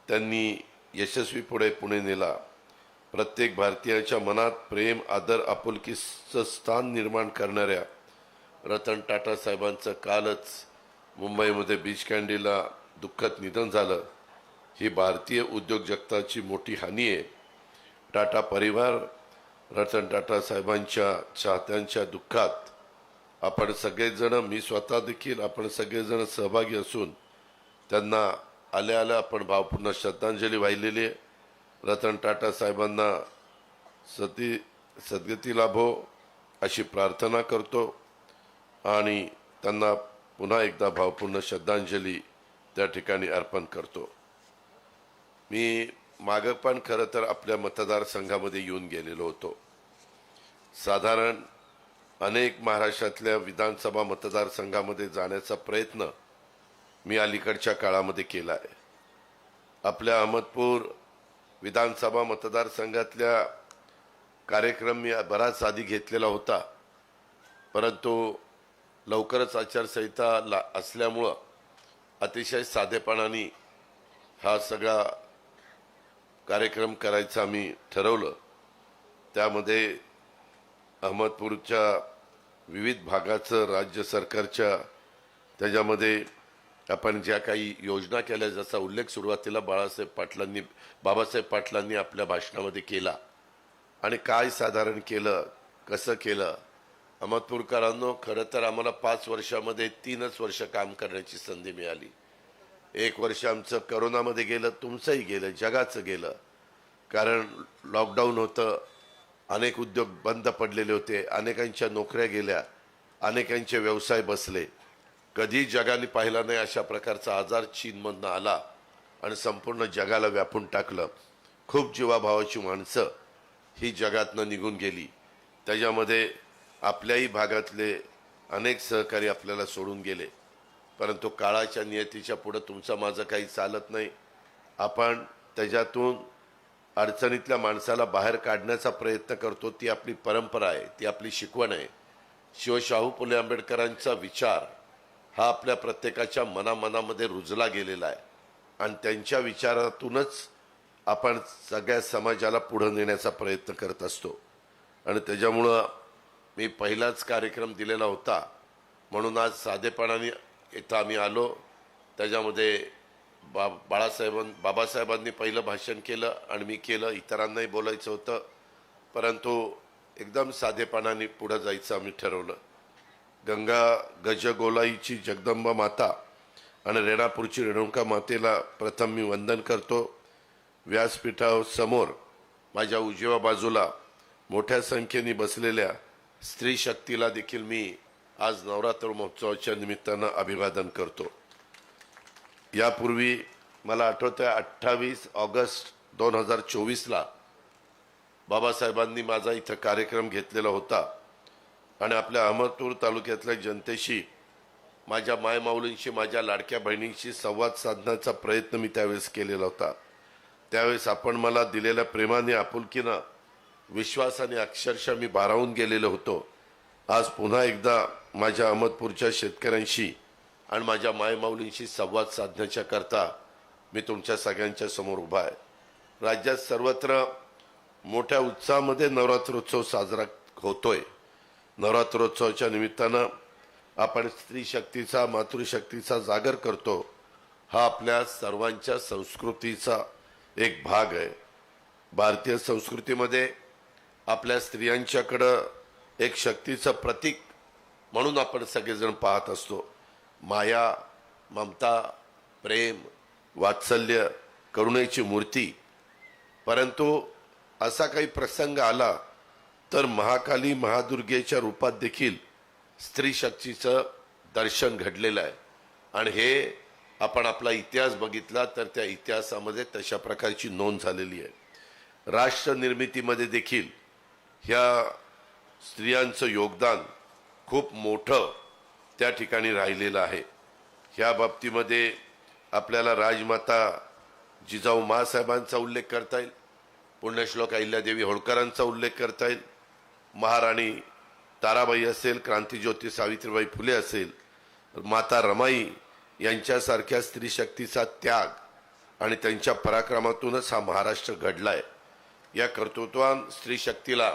त्यांनी यशस्वीपणे पुढे नेला. प्रत्येक भारतीयाच्या मनात प्रेम, आदर, आपुलकीचं स्थान निर्माण करणाऱ्या रतन टाटा साहेबांचं कालच मुंबईमध्ये बीच कँडीला दुःखद निधन झालं. ही भारतीय उद्योग जगताची मोठी हानी आहे. टाटा परिवार रतन टाटा साहेबांच्या चाहत्यांच्या दुःखात आपण सगळेजण, मी स्वतः देखील, आपण सगळेजण सहभागी असून त्यांना आल्या आल्या आपण भावपूर्ण श्रद्धांजली वाहिलेली आहे. रतन टाटा साहेबांना सद्गती लाभो अशी प्रार्थना करतो आणि त्यांना पुन्हा एकदा भावपूर्ण श्रद्धांजली त्या ठिकाणी अर्पण करतो. मी मागं पण खरं तर आपल्या मतदारसंघामध्ये येऊन गेलेलो होतो. साधारण अनेक महाराष्ट्रातल्या विधानसभा मतदारसंघामध्ये जाण्याचा प्रयत्न मी अलीकडच्या काळामध्ये केला आहे. आपल्या अहमदपूर विधानसभा मतदारसंघातल्या कार्यक्रम मी बराच आधी घेतलेला होता, परंतु लवकरच आचारसंहिता असल्यामुळं अतिशय साधेपणाने हा सगळा कार्यक्रम करायचा आम्ही ठरवलं. त्यामध्ये अहमदपूरच्या विविध भागाचं राज्य सरकारच्या त्याच्यामध्ये आपण ज्या काही योजना केल्या, जसा उल्लेख सुरुवातीला बाबासाहेब पाटलांनी आपल्या भाषणामध्ये केला आणि काय साधारण केलं, कसं केलं. अहमदपूरकरांनो, खरं तर आम्हाला 5 वर्षामध्ये 3च वर्ष काम करण्याची संधी मिळाली. 1 वर्ष आमचं करोनामध्ये गेलं, तुमचंही गेलं, जगाचं गेलं. कारण लॉकडाऊन होतं, अनेक उद्योग बंद पडलेले होते, अनेकांच्या नोकऱ्या गेल्या, अनेकांचे व्यवसाय बसले. कधी जगाने पाहिला नाही अशा प्रकारचा आजार चीनमधनं आला आणि संपूर्ण जगाला व्यापून टाकलं. खूप जीवाभावाची माणसं ही जगातनं निघून गेली. त्याच्यामध्ये आपल्याही भागातले अनेक सहकारी आपल्याला सोडून गेले. परंतु काळाच्या नियतीच्या पुढे तुमचं माझं काही चालत नाही. आपण त्याच्यातून अडचणीतल्या माणसाला बाहेर काढण्याचा प्रयत्न करतो. ती आपली परंपरा आहे, ती आपली शिकवण आहे. शाहू फुले आंबेडकरांचा विचार हा आपल्या प्रत्येकाच्या मनामध्ये रुजला गेलेला आहे आणि त्यांच्या विचारातूनच आपण सगळ्या समाजाला पुढे नेण्याचा प्रयत्न करत असतो. आणि त्याच्यामुळं मी पहिलाच कार्यक्रम दिलेला होता, म्हणून आज साधेपणाने इथं आम्ही आलो. त्याच्यामध्ये बाबासाहेबांनी पहिलं भाषण केलं आणि मी केलं. इतरांनाही बोलायचं होतं, परंतु एकदम साधेपणाने पुढे जायचं आम्ही ठरवलं. गंगा गजगोलाईची जगदंबा माता आणि रेणापूरची रेणुका मातेला प्रथम मी वंदन करतो. व्यासपीठासमोर माझ्या उजव्या बाजूला मोठ्या संख्येने बसलेल्या स्त्री शक्तीला देखील मी आज नवरात्र महोत्सवाच्या निमित्तानं अभिवादन करतो. यापूर्वी मला आठवतंय 28 ऑगस्ट 2024ला बाबासाहेबांनी माझा इथं कार्यक्रम घेतलेला होता आणि आपल्या अहमदपूर तालुक्यातल्या जनतेशी, माझ्या मायमाऊलींशी, माझ्या लाडक्या बहिणींशी संवाद साधण्याचा प्रयत्न मी त्यावेळेस केलेला होता. त्यावेळेस आपण मला दिलेल्या प्रेमाने, आपुलकीनं, विश्वासाने अक्षरशः मी भारावून गेलेलो होतो. आज पुन्हा एकदा माझ्या अहमदपूरच्या शेतकऱ्यांशी आणि माझ्या मायमाऊलींशी संवाद साधण्याच्या करता मी तुमच्या सगळ्यांच्या समोर उभा आहे। राज्यात सर्वत्र मोठ्या उत्साहामध्ये नवरात्रोत्सव साजरा होतोय। नवरात्रोत्सवाच्या निमित्तानं आपण स्त्री शक्तीचा, मातृशक्तीचा जागर करतो। हा आपल्या सर्वांच्या संस्कृतीचा एक भाग आहे। भारतीय संस्कृतीमध्ये आपल्या स्त्रियांच्याकडं एक शक्तीचं प्रतीक म्हणून आपण सगळेजण पाहत असतो। माया, ममता, प्रेम, वात्सल्य, करुणेची मूर्ती। परंतु असा काही प्रसंग आला तर महाकाली, महादुर्गेच्या रूपात देखील स्त्री शक्तीचं दर्शन घडलेलं आहे। आणि हे आपण आपला इतिहास बघितला तर त्या इतिहासामध्ये तशा प्रकारची नोंद झालेली आहे। राष्ट्र निर्मितीमध्ये देखील ह्या स्त्रियांचं योगदान खूप मोठं त्या ठिकाणी राहिलेलं आहे। ह्या बाबतीमध्ये आपल्याला राजमाता जिजाऊ माँसाहेबांचा उल्लेख करता येईल, पुण्यश्लोक अहिल्यादेवी होळकरांचा उल्लेख करता येईल, महाराणी ताराबाई असेल, क्रांतिज्योती सावित्रीबाई फुले असेल, माता रमाई यांच्यासारख्या स्त्री शक्तीचा त्याग आणि त्यांच्या पराक्रमातूनच हा महाराष्ट्र घडलाय। या कर्तृत्वान स्त्री शक्तीला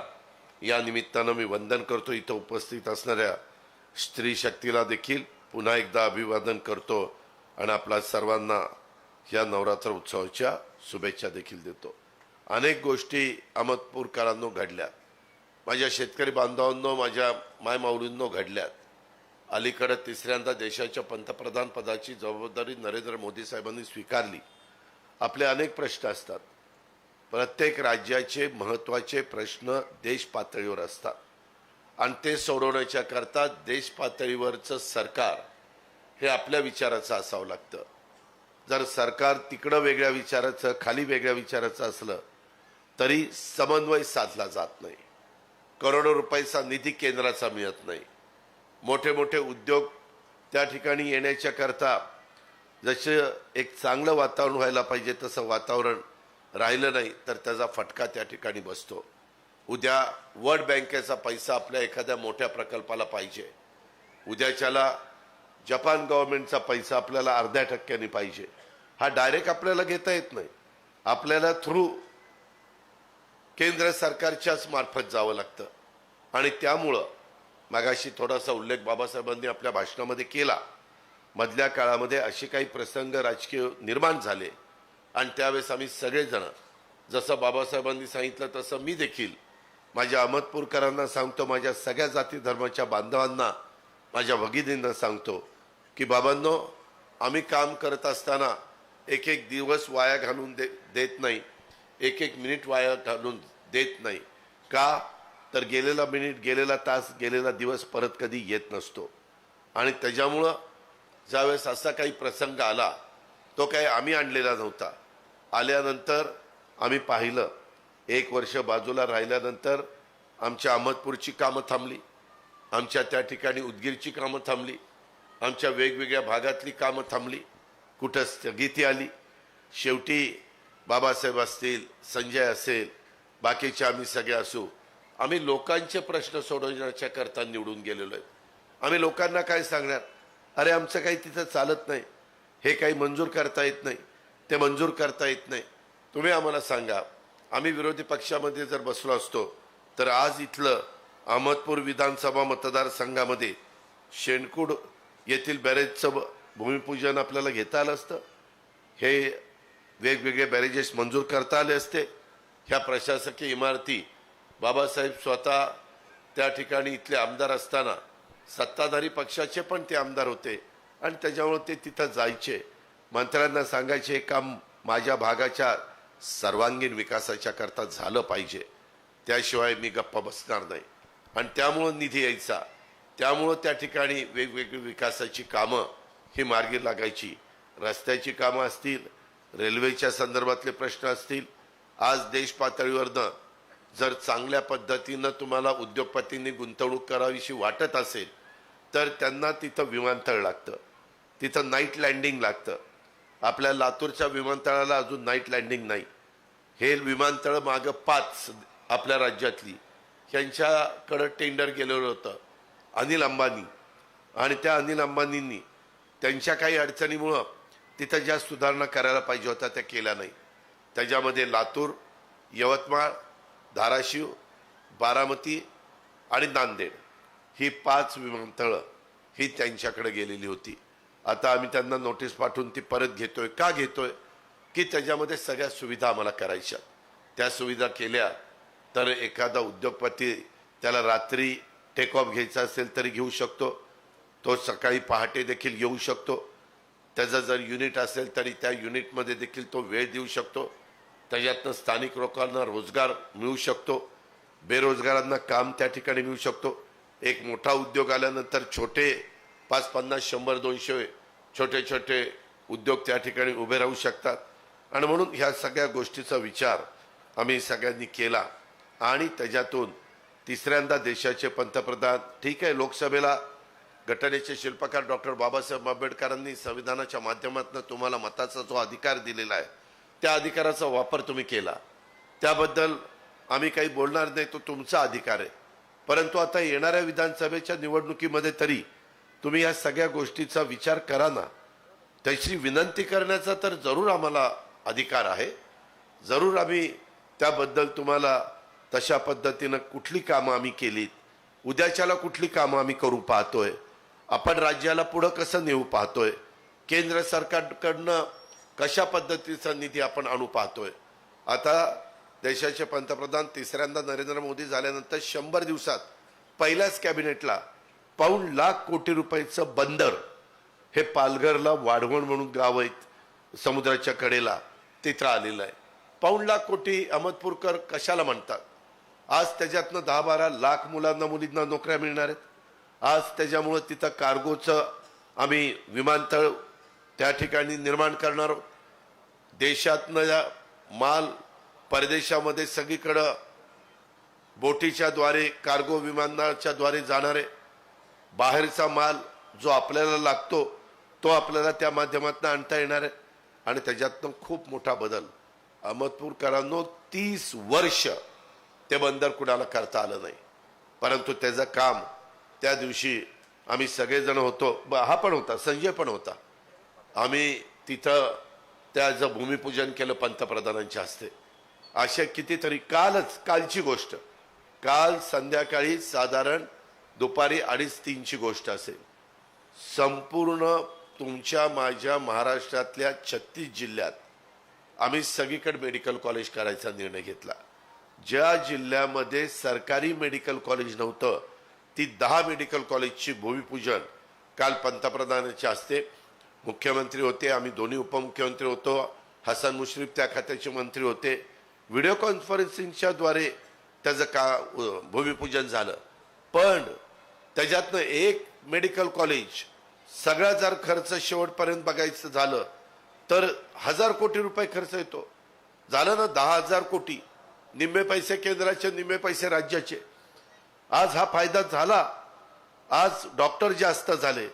या निमित्तानं मी वंदन करतो। इथं उपस्थित असणाऱ्या स्त्री शक्तीला देखील पुन्हा एकदा अभिवादन करतो आणि आपल्या सर्वांना या नवरात्र उत्सवाच्या शुभेच्छा देखील देतो। अनेक गोष्टी अहमदपूरकरांनो घडल्या, माझ्या शेतकरी बांधवांनो, माझ्या मायमाऊलींनो घडल्यात। अलीकडे तिसऱ्यांदा देशाच्या पंतप्रधान पदाची जबाबदारी नरेंद्र मोदी साहेबांनी स्वीकारली। आपले अनेक प्रश्न असतात, प्रत्येक राज्याचे महत्त्वाचे प्रश्न देश पातळीवर असतात आणि ते सोडवण्याच्या करता देश पातळीवरचं सरकार हे आपल्या विचाराचं असावं लागतं। जर सरकार तिकडं वेगळ्या विचाराचं, खाली वेगळ्या विचाराचं असलं तरी समन्वय साधला जात नाही। करोडो रुपयाचा निधी केंद्राचा मिळत नाही। मोठे मोठे उद्योग त्या ठिकाणी येण्याच्या करता जसं एक चांगलं वातावरण व्हायला पाहिजे तसं वातावरण राहिलं नाही तर त्याचा फटका त्या ठिकाणी बसतो। उद्या वर्ल्ड बँकेचा पैसा आपल्या एखाद्या मोठ्या प्रकल्पाला पाहिजे, उद्याच्याला जपान गव्हर्नमेंटचा पैसा आपल्याला 0.5% पाहिजे। हा डायरेक्ट आपल्याला घेता येत नाही, आपल्याला थ्रू केंद्र सरकारच्याच मार्फत जावं लागतं। आणि त्यामुळं मागाशी थोडासा उल्लेख बाबासाहेबांनी आपल्या भाषणामध्ये केला, मधल्या काळामध्ये असे काही प्रसंग राजकीय निर्माण झाले आणि त्यावेळेस आम्ही सगळेजण, जसं बाबासाहेबांनी सांगितलं तसं मी देखील माझ्या अहमदपूरकरांना सांगतो, माझ्या सगळ्या जाती धर्माच्या बांधवांना, माझ्या भगिनींना सांगतो की बाबांनो, आम्ही काम करत असताना एक एक दिवस वाया घालून देत नाही, एक एक मिनिट वाया घालून देत नाही। का तर गेलेला मिनिट, गेलेला तास, गेलेला दिवस परत कधी येत नसतो। आणि त्याच्यामुळं ज्यावेळेस असा काही प्रसंग आला तो काही आम्ही आणलेला नव्हता। आल्यानंतर आम्ही पाहिलं, 1 वर्ष बाजूला राहिल्यानंतर आमच्या अहमदपूरची कामं थांबली, आमच्या त्या ठिकाणी उदगीरची कामं थांबली, आमच्या वेगवेगळ्या भागातली कामं थांबली, कुठं स्थगिती आली। शेवटी बाबासाहेब असतील, संजय असेल, बाकीचे आम्ही सगळे असू, आम्ही लोकांचे प्रश्न सोडवण्याच्या करता निवडून गेलेलो आहेत। आम्ही लोकांना काय सांगणार, अरे आमचं काही तिथं चालत नाही, हे काही मंजूर करता येत नाही, ते मंजूर करता येत नाही, तुम्ही आम्हाला सांगा। आम्ही विरोधी पक्षामध्ये जर बसलो असतो तर आज इथलं अहमदपूर विधानसभा मतदारसंघामध्ये शेणकूड येथील बॅरेजचं भूमिपूजन आपल्याला घेता आलं असतं, हे वेगवेगळे बॅरेजेस मंजूर करता आले असते, ह्या प्रशासकीय इमारती बाबासाहेब स्वतः त्या ठिकाणी इथले आमदार असताना सत्ताधारी पक्षाचे पण ते आमदार होते आणि त्याच्यामुळे ते तिथं जायचे, मंत्र्यांना सांगायचे हे काम माझ्या भागाच्या सर्वांगीण विकासाच्या करता झालं पाहिजे, त्याशिवाय मी गप्पा बसणार नाही। आणि त्यामुळं निधी यायचा, त्यामुळं त्या ठिकाणी वेगवेगळी विकासाची कामं ही मार्गी लागायची। रस्त्याची कामं असतील, रेल्वेच्या संदर्भातले प्रश्न असतील, आज देश पातळीवरनं जर चांगल्या पद्धतीनं तुम्हाला उद्योगपतींनी गुंतवणूक करावीशी वाटत असेल तर त्यांना तिथं विमानतळ लागतं, तिथं नाईट लँडिंग लागतं। आपल्या लातूरच्या विमानतळाला अजून नाईट लँडिंग नाही। हे विमानतळ मागं 5 आपल्या राज्यातली ह्यांच्याकडं टेंडर गेलेलं होतं अनिल अंबानी, आणि त्या अनिल अंबानींनी त्यांच्या काही अडचणीमुळं तिथं ज्या सुधारणा करायला पाहिजे होत्या त्या केल्या नाही. त्याच्यामध्ये लातूर, यवतमाळ, धाराशिव, बारामती आणि नांदेड ही 5 विमानतळं ही त्यांच्याकडे गेलेली होती. आता आम्ही त्यांना नोटीस पाठवून ती परत घेतोय. का घेतोय? की त्याच्यामध्ये सगळ्या सुविधा आम्हाला करायच्या. त्या सुविधा केल्या तर एखादा उद्योगपती त्याला रात्री टेक ऑफ घ्यायचा असेल तरी घेऊ शकतो, तो सकाळी पहाटे देखील घेऊ शकतो. त्याचा जर युनिट असेल तरी त्या युनिटमध्ये देखील तो वेळ देऊ शकतो. त्याच्यातनं स्थानिक लोकांना रोजगार मिळू शकतो, बेरोजगारांना काम त्या ठिकाणी मिळू शकतो. एक मोठा उद्योग आल्यानंतर छोटे 5, 50, 100, 200 छोटे छोटे उद्योग त्या ठिकाणी उभे राहू शकतात. आणि म्हणून ह्या सगळ्या गोष्टीचा विचार आम्ही सगळ्यांनी केला आणि त्याच्यातून तिसऱ्यांदा देशाचे पंतप्रधान, ठीक आहे, लोकसभेला घटनेचे शिल्पकार डॉक्टर बाबासाहेब आंबेडकरांनी संविधानाच्या माध्यमातून तुम्हाला मताचा जो अधिकार दिलेला आहे त्या अधिकाराचा वापर तुम्ही केला, त्याबद्दल आम्ही काही बोलणार नाही, तो तुमचा अधिकार आहे. परंतु आता येणाऱ्या विधानसभेच्या निवडणुकीमध्ये तरी तुम्ही या सगळ्या गोष्टीचा विचार करा ना. त्याची विनंती करण्याचा तर जरूर आम्हाला अधिकार आहे. जरूर आम्ही त्याबद्दल तुम्हाला तशा पद्धतीनं कुठली कामं आम्ही केलीत, उद्याच्याला कुठली कामं आम्ही करू पाहतोय, आपण राज्याला पुढं कसं नेऊ पाहतोय, केंद्र सरकारकडनं कशा पद्धतीचा निधी आपण आणू पाहतोय. आता देशाचे पंतप्रधान तिसऱ्यांदा नरेंद्र मोदी झाल्यानंतर 100 दिवसात पहिल्याच कॅबिनेटला ₹1,00,000 कोटी रुपयाचं बंदर हे पालघरला वाढवण म्हणून गाव आहेत समुद्राच्या कडेला तिथं आलेलं आहे. ₹1,00,000 कोटी अहमदपूरकर कशाला म्हणतात? आज त्याच्यातनं 10-12 लाख मुलांना मुलींना नोकऱ्या मिळणार आहेत. आज त्याच्यामुळं तिथं कार्गोचं आम्ही विमानतळ त्या ठिकाणी निर्माण करणार आहोत. देशातनं माल परदेशामध्ये सगळीकडं बोटीच्या द्वारे, कार्गो विमानाच्या द्वारे जाणारे बाहेरचा माल जो आपल्याला लागतो तो आपल्याला त्या माध्यमातून आणता येणार आहे. आणि त्याच्यातनं खूप मोठा बदल. अहमदपूरकरांनो 30 वर्ष ते बंदर कुणाला करता आलं नाही, परंतु त्याचं काम त्या दिवशी आम्ही सगळेजण होतो, हा पण होता, संजय पण होता, आम्ही तिथं त्याचं भूमिपूजन केलं पंतप्रधानांच्या हस्ते. अशा कितीतरी, कालची गोष्ट, काल संध्याकाळी साधारण दुपारी 2:30-3ची गोष्ट असेल, संपूर्ण तुमच्या माझ्या महाराष्ट्रातल्या 36 जिल्ह्यात आम्ही सगळीकडे मेडिकल कॉलेज करायचा निर्णय घेतला. ज्या जिल्ह्यामध्ये सरकारी मेडिकल कॉलेज नव्हतं ती 10 मेडिकल कॉलेजची भूमिपूजन काल पंतप्रधानांच्या हस्ते, मुख्यमंत्री होते, आम्ही दोन्ही उपमुख्यमंत्री होतो, हसन मुश्रीफ त्या खात्याचे मंत्री होते, व्हिडिओ कॉन्फरन्सिंगच्या द्वारे त्याचं भूमिपूजन झालं. पण त्याच्यातनं एक मेडिकल कॉलेज सगळा जर खर्च शेवटपर्यंत बघायचं झालं तर 1,000 कोटी रुपये खर्च येतो. झालं ना 10,000 कोटी, निम्मे पैसे केंद्राचे, निम्मे पैसे राज्याचे. आज हा फायदा झाला. आज डॉक्टर जास्त झाले.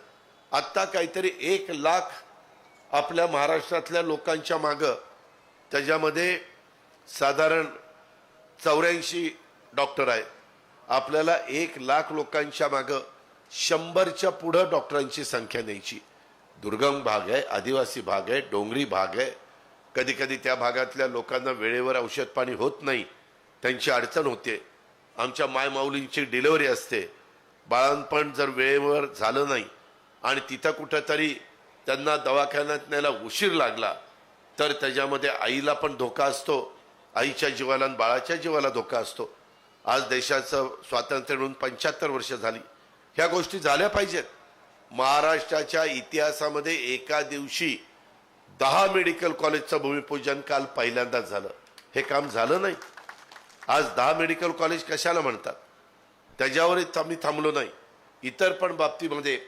आत्ता काहीतरी 1 लाख आपल्या महाराष्ट्रातल्या लोकांच्या मागं, त्याच्यामध्ये साधारण 84 डॉक्टर आहेत. आपल्याला 1 लाख लोकांच्या मागं 100च्या पुढं डॉक्टरांची संख्या न्यायची. दुर्गम भाग आहे, आदिवासी भाग आहे, डोंगरी भाग आहे. कधी कधी त्या भागातल्या लोकांना वेळेवर औषध पाणी होत नाही, त्यांची अडचण होते. आमच्या मायमाऊलींची डिलिव्हरी असते, बाळंतपण जर वेळेवर झालं नाही आणि तिथं कुठंतरी त्यांना दवाखान्यात न्यायला उशीर लागला तर त्याच्यामध्ये आईला पण धोका असतो, आईच्या जीवाला आणि बाळाच्या जीवाला धोका असतो. आज देशाचं स्वातंत्र्य मिळून 75 वर्ष झाली. ह्या गोष्टी झाल्या पाहिजेत. महाराष्ट्राच्या इतिहासामध्ये एका दिवशी 10 मेडिकल कॉलेजचं भूमिपूजन काल पहिल्यांदाच झालं. हे काम झालं नाही. आज 10 मेडिकल कॉलेज कशाला म्हणतात त्याच्यावरच आम्ही थांबलो नाही. इतर पण बाबतीमध्ये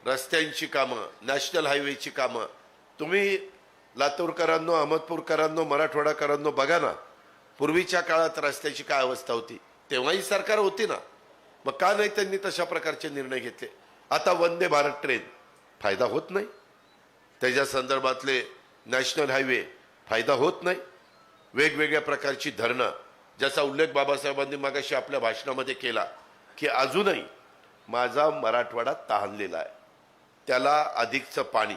रस्त्यांची कामं, नॅशनल हायवेची कामं, तुम्ही लातूरकरांनो, अहमदपूरकरांनो, मराठवाडाकरांनो बघा ना, पूर्वीच्या काळात रस्त्याची काय अवस्था होती, तेव्हाही सरकार होती ना, मग का नाही त्यांनी तशा प्रकारचे निर्णय घेतले. आता वंदे भारत ट्रेन फायदा होत नाही, त्याच्या संदर्भातले नॅशनल हायवे फायदा होत नाही, वेगवेगळ्या प्रकारची धरणं, ज्याचा उल्लेख बाबासाहेबांनी मागाशी आपल्या भाषणामध्ये केला की अजूनही माझा मराठवाडा तहानलेला आहे. त्याला अधिकचं पाणी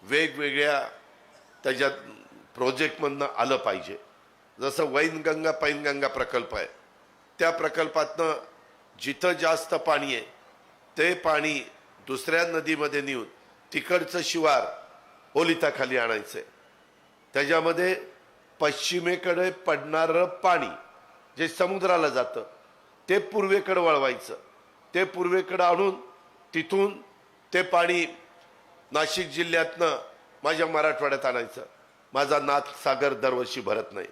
वेगवेगळ्या त्याच्यात प्रोजेक्टमधनं आलं पाहिजे. जसं वैनगंगा पैनगंगा प्रकल्प आहे, त्या प्रकल्पातनं जिथं जास्त पाणी आहे ते पाणी दुसऱ्या नदीमध्ये नेऊन तिकडचं शिवार ओलिताखाली आणायचंय. त्याच्यामध्ये पश्चिमेकडे पडणारं पाणी जे समुद्राला जातं ते पूर्वेकडे वळवायचं. ते पूर्वेकडे आणून तिथून ते पाणी नाशिक जिल्ह्यातनं माझ्या मराठवाड्यात आणायचं. माझा नाथसागर दरवर्षी भरत नाही,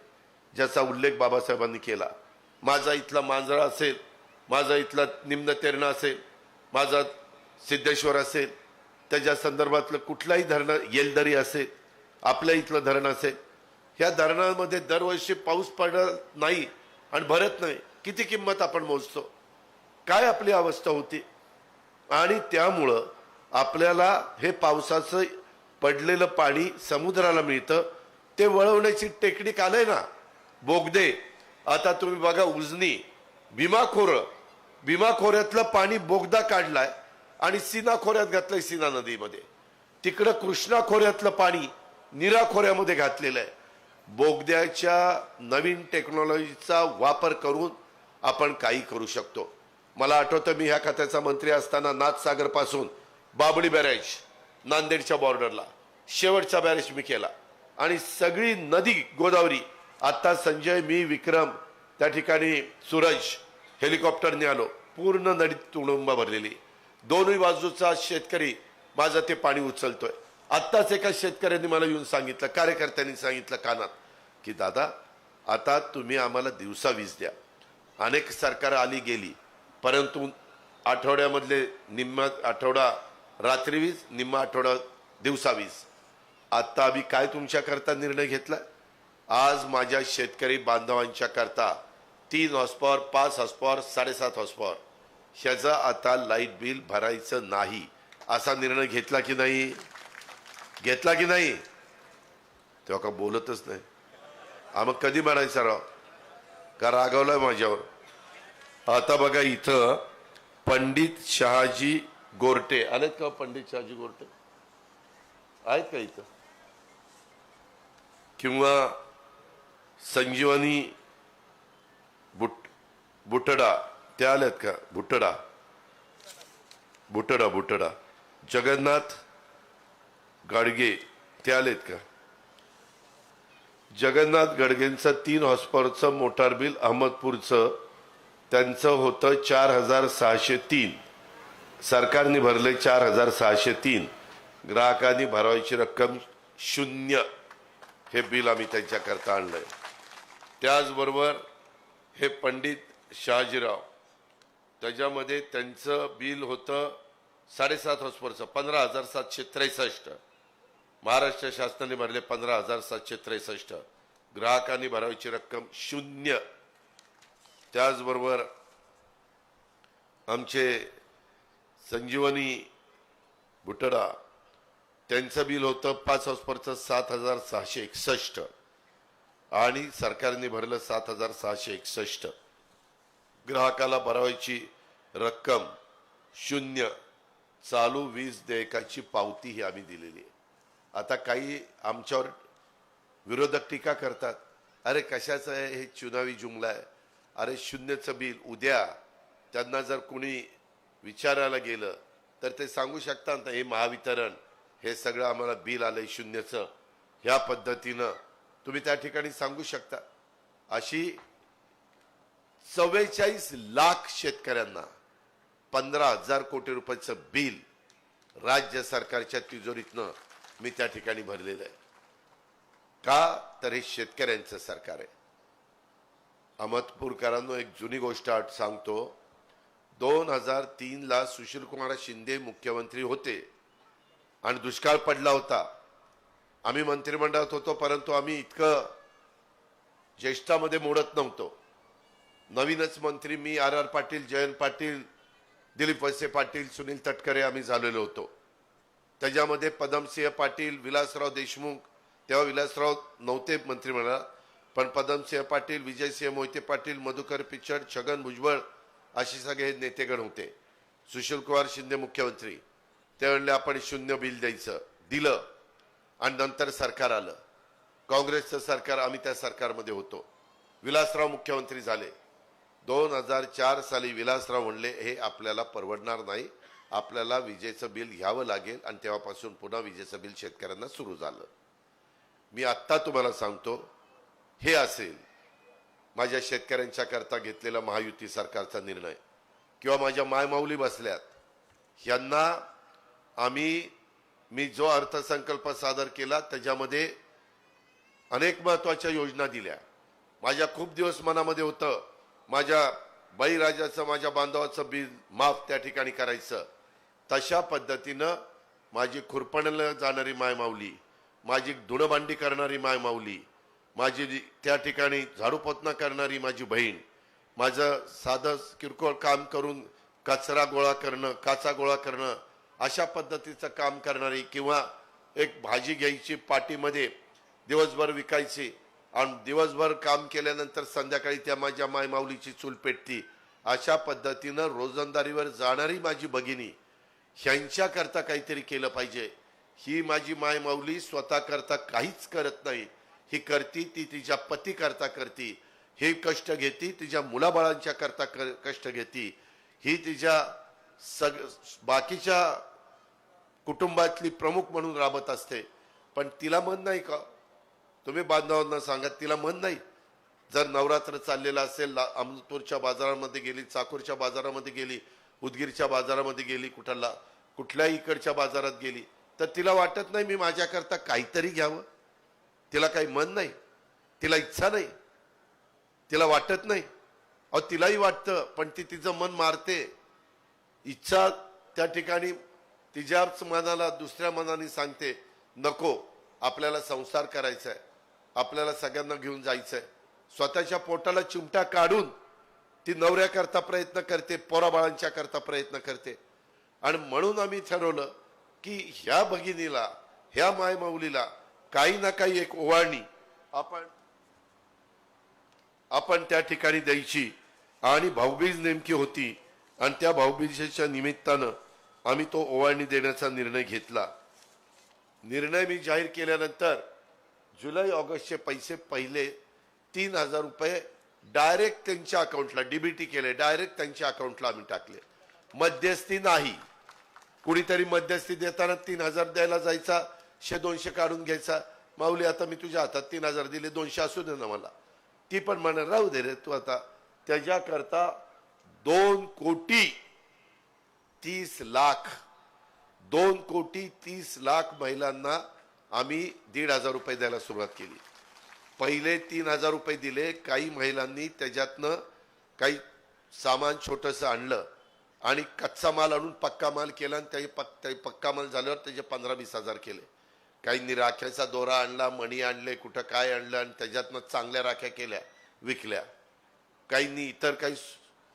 ज्याचा उल्लेख बाबासाहेबांनी केला. माझा इथला मांजरा असेल, माझा इथला निम्न तेरणा असेल, माझा सिद्धेश्वर असेल, त्याच्या संदर्भातलं कुठलाही धरण, येलदरी असेल, आपल्या इथलं धरण असेल, ह्या धरणामध्ये दरवर्षी पाऊस पडत नाही आणि भरत नाही. किती किंमत आपण मोजतो, काय आपली अवस्था होती. आणि त्यामुळं आपल्याला हे पावसाचं पडलेलं पाणी समुद्राला मिळतं, ते वळवण्याची टेक्निक आलंय ना, बोगदे. आता तुम्ही बघा उजनी, भीमा खोऱ्यातलं पाणी बोगदा काढलाय आणि सीना खोऱ्यात घातलंय, सीना नदीमध्ये. तिकडं कृष्णा खोऱ्यातलं पाणी नीरा खोऱ्यामध्ये घातलेलं आहे. बोगद्याच्या नवीन टेक्नॉलॉजीचा वापर करून आपण काही करू शकतो. मला आठवतं मी ह्या खात्याचा मंत्री असताना नाथसागर पासून बाबळी बॅरेज नांदेडच्या बॉर्डरला शेवटचा बॅरेज मी केला आणि सगळी नदी गोदावरी, आता संजय, मी, विक्रम, त्या ठिकाणी सूरज हेलिकॉप्टरने आलो, पूर्ण नदीत तुडुंब भरलेली. दोन्ही बाजूचा शेतकरी माझं ते पाणी उचलतोय. आत्ताच एका शेतकऱ्यांनी मला येऊन सांगितलं, कार्यकर्त्यांनी सांगितलं कानात, की दादा आता तुम्ही आम्हाला दिवसा वीज द्या. अनेक सरकार आली गेली, परंतु आठवड्यामधले निम्मा आठवडा रात्री वीज, निम्मा आठवडा दिवसा वीज. आता आम्ही काय तुमच्या करता निर्णय घेतला, आज माझ्या शेतकरी बांधवांच्या करता 3 हॉर्सपॉवर, 5 हॉर्सपॉवर, 7.5 हॉर्सपॉवर ह्याचं आता लाईट बिल भरायचं नाही, असा निर्णय घेतला की नाही? घेतला की नाही? तेव्हा का बोलतच नाही. मग कधी म्हणायचं राव का रागवलाय माझ्यावर? आता बघा इथं पंडित शहाजी गोरटे आलेत का? पंडित शहाजी गोरटे आहेत का इथं? किंवा संजीवनी बुटडा ते आलेत का? बुटडा जगन्नाथ गाडगे ते आलेत का? जगन्नाथ गडगेंचं 3 हॉर्सपॉवरचं मोटार बिल अहमदपूरचं त्यांचं होतं 4,603. सरकारने भरले 4,603. ग्राहकांनी भरायची रक्कम 0. हे बिल आम्ही त्यांच्याकरता आणलंय. त्याचबरोबर हे पंडित शहाजीराव, त्याच्यामध्ये त्यांचं बिल होतं 7.5 हॉर्सपॉवरचं 15,763. महाराष्ट्र शासनाने भरले 15,763. ग्राहकांनी भरायची रक्कम 0. त्याचबरोबर आमचे संजीवनी बुटडा, त्यांचं बिल होतं 5 हॉर्सपॉवरचं 7,661 आणि सरकारने भरलं 7,661. ग्राहकाला भरायची रक्कम 0. चालू वीज देयकाची पावती ही आम्ही दिलेली आहे. आता काही आमच्यावर विरोधक टीका करतात, अरे कशाचं आहे हे, चुनावी जुमला आहे. अरे 0चं बिल उद्या त्यांना जर कोणी विचारायला गेलं तर ते सांगू शकतात, हे महावितरण हे सगळं आम्हाला बिल आलंय 0चं, ह्या पद्धतीनं तुम्ही त्या ठिकाणी सांगू शकता. अशी 44 लाख शेतकऱ्यांना 15,000 कोटी रुपयाचं बिल राज्य सरकारच्या तिजोरीतनं मी त्या ठिकाणी भरलेलं आहे. का तर हे शेतकऱ्यांचं सरकार आहे. अहमदपूरकरांनो एक जुनी गोष्ट सांगतो. 2003 ला सुशीलकुमार शिंदे मुख्यमंत्री होते आणि दुष्काळ पडला होता. आम्ही मंत्रिमंडळात होतो, परंतु आम्ही इतकं ज्येष्ठामध्ये मोडत नव्हतो. नवीनच मंत्री मी, R.R. पाटील, जयंत पाटील, दिलीप वळसे पाटील, सुनील तटकरे आम्ही झालेलो होतो. त्याच्यामध्ये पदमसिंह पाटील, विलासराव देशमुख, तेव्हा विलासराव नव्हते मंत्रिमंडळात, पण पदमसिंह पाटील, विजयसिंह मोहिते पाटील, मधुकर पिचड, छगन भुजबळ असे सगळे नेतेगण होते. सुशीलकुमार शिंदे मुख्यमंत्री. ते म्हणले आपण शून्य बिल द्यायचं, दिलं. आणि नंतर सरकार आलं, काँग्रेसचं सरकार, आम्ही त्या सरकारमध्ये होतो. विलासराव मुख्यमंत्री झाले. 2004 साली विलासराव म्हणले हे आपल्याला परवडणार नाही, आपल्याला विजेचं बिल घ्यावं लागेल. आणि तेव्हापासून पुन्हा विजेचं बिल शेतकऱ्यांना सुरू झालं. मी आत्ता तुम्हाला सांगतो, हे असेल माझ्या शेतकऱ्यांच्या करता घेतलेला महायुती सरकारचा निर्णय, किंवा माझ्या मायमाऊली बसल्यात यांना मी जो अर्थसंकल्प सादर केला त्याच्यामध्ये अनेक महत्वाच्या योजना दिल्या. माझ्या खूप दिवस मनामध्ये होतं माझ्या बळीराजाचं, माझ्या बांधवाचं बिल माफ त्या ठिकाणी करायचं. तशा पद्धतीनं माझी खुरपणीला जाणारी मायमाऊली, माझी धुणभांडी करणारी मायमाऊली, माझी त्या ठिकाणी झाडूपोतना करणारी माझी बहीण, माझं साधं किरकोळ काम करून कचरा गोळा करणं, काचा गोळा करणं, अशा पद्धतीचं काम करणारी, किंवा एक भाजी घ्यायची पाटीमध्ये दिवसभर विकायची आणि दिवसभर काम केल्यानंतर संध्याकाळी त्या माझ्या मायमाऊलीची चूल पेटती, अशा पद्धतीनं रोजंदारीवर जाणारी माझी भगिनी, ह्यांच्याकरता काहीतरी केलं पाहिजे. ही माझी मायमाऊली स्वतः करता काहीच करत नाही, ही करती ती तिच्या पती करता करती, हे कष्ट घेती तिच्या मुलाबाळांच्या करता कष्ट घेती, ही तिच्या बाकीच्या कुटुंबातली प्रमुख म्हणून राबत असते. पण तिला मन नाही का? तुम्ही बांधवांना सांगा, तिला मन नाही? जर नवरात्र चाललेला असेल, अमृतपूरच्या बाजारामध्ये गेली, चाकूरच्या बाजारामध्ये गेली, उदगीरच्या बाजारामध्ये गेली, कुठल्याही इकडच्या बाजारात गेली, तर तिला वाटत नाही मी माझ्याकरता काहीतरी घ्यावं? तिला काही मन नाही, तिला इच्छा नाही, तिला वाटत नाही? अहो तिलाही वाटतं, पण ती तिचं मन मारते. इच्छा त्या ठिकाणी तिच्याच मनाला दुसऱ्या मनाने सांगते नको, आपल्याला संसार करायचा आहे, आपल्याला सगळ्यांना घेऊन जायचंय. स्वतःच्या पोटाला चिमटा काढून ती नवऱ्याकरता प्रयत्न करते, पोराबाळांच्या करता प्रयत्न करते. आणि म्हणून आम्ही ठरवलं की ह्या भगिनीला, ह्या मायमाऊलीला काही ना काही एक ओवाळणी आपण त्या ठिकाणी द्यायची. आणि भाऊबीज नेमकी होती आणि त्या भाऊबीजेच्या निमित्तानं आम्ही तो ओवाळणी देण्याचा निर्णय घेतला. निर्णय मी जाहीर केल्यानंतर जुलै ऑगस्टचे पैसे पहिले 3,000 रुपये डायरेक्ट त्यांच्या अकाउंटला डीबीटी केले, डायरेक्ट त्यांच्या अकाउंटला आम्ही टाकले. मध्यस्थी नाही. कुणीतरी मध्यस्थी देताना 3,000 द्यायला जायचा, 100-200 काढून घ्यायचा. माऊली आता मी तुझ्या हातात 3,000 दिले, 200 असू दे ना मला. ती पण म्हणा राहू दे रे तू आता. त्याच्याकरता 2,30,00,000 महिलांना आम्ही 1,500 रुपये द्यायला सुरुवात केली. पहिले 3,000 रुपये दिले. काही महिलांनी त्याच्यातनं काही सामान छोटंसं आणलं आणि कच्चा माल आणून पक्का माल केला आणि त्याही पक्का माल झाल्यावर त्याचे 15-20 हजार केले. काहींनी राख्याचा दोरा आणला, मणी आणले, कुठं काय आणलं आणि त्याच्यातनं चांगल्या राख्या केल्या, विकल्या. काहींनी इतर काही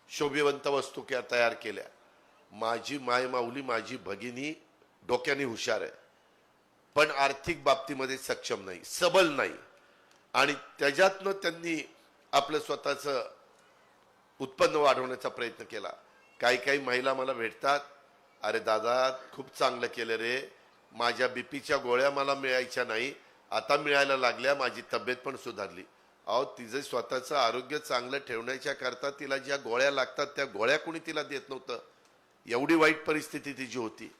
शोभिवंत वस्तू तयार केल्या. माझी मायमाऊली, माझी भगिनी डोक्याने हुशार आहे, पण आर्थिक बाबतीमध्ये सक्षम नाही, सबल नाही. आणि त्याच्यातनं त्यांनी आपलं स्वतःचं उत्पन्न वाढवण्याचा प्रयत्न केला. काही महिला मला भेटतात, अरे दादा खूप चांगलं केलं रे, माझ्या बीपीच्या गोळ्या मला मिळायच्या नाही, आता मिळायला लागल्या, माझी तब्येत पण सुधारली. अहो तिचं स्वतःचं आरोग्य चांगलं ठेवण्याच्या करता तिला ज्या गोळ्या लागतात त्या गोळ्या कोणी तिला देत नव्हतं. एवढी वाईट परिस्थिती तिची होती.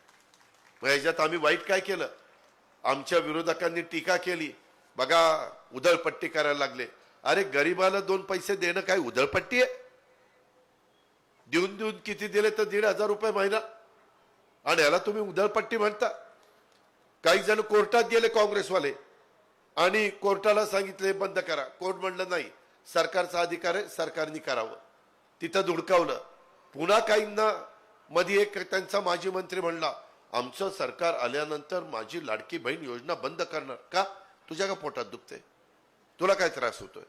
मग ह्याच्यात आम्ही वाईट काय केलं? आमच्या विरोधकांनी टीका केली, बघा उधळपट्टी करायला लागले. अरे गरीबाला 2 पैसे देणं काय उधळपट्टी आहे? देऊन किती दिले तर 1,500 रुपये महिना, आणि याला तुम्ही उधळपट्टी म्हणता? काही जण कोर्टात गेले काँग्रेसवाले आणि कोर्टाला सांगितले बंद करा. कोर्ट म्हणलं नाही, सरकारचा अधिकार आहे, सरकारने करावं. तिथं धुडकावलं. पुन्हा काहींना मध्ये एक त्यांचा माजी मंत्री म्हणला, आमचं सरकार आल्यानंतर माझी लाडकी बहीण योजना बंद करणार. का? तुझ्या का पोटात दुखते? तुला काय त्रास होतोय?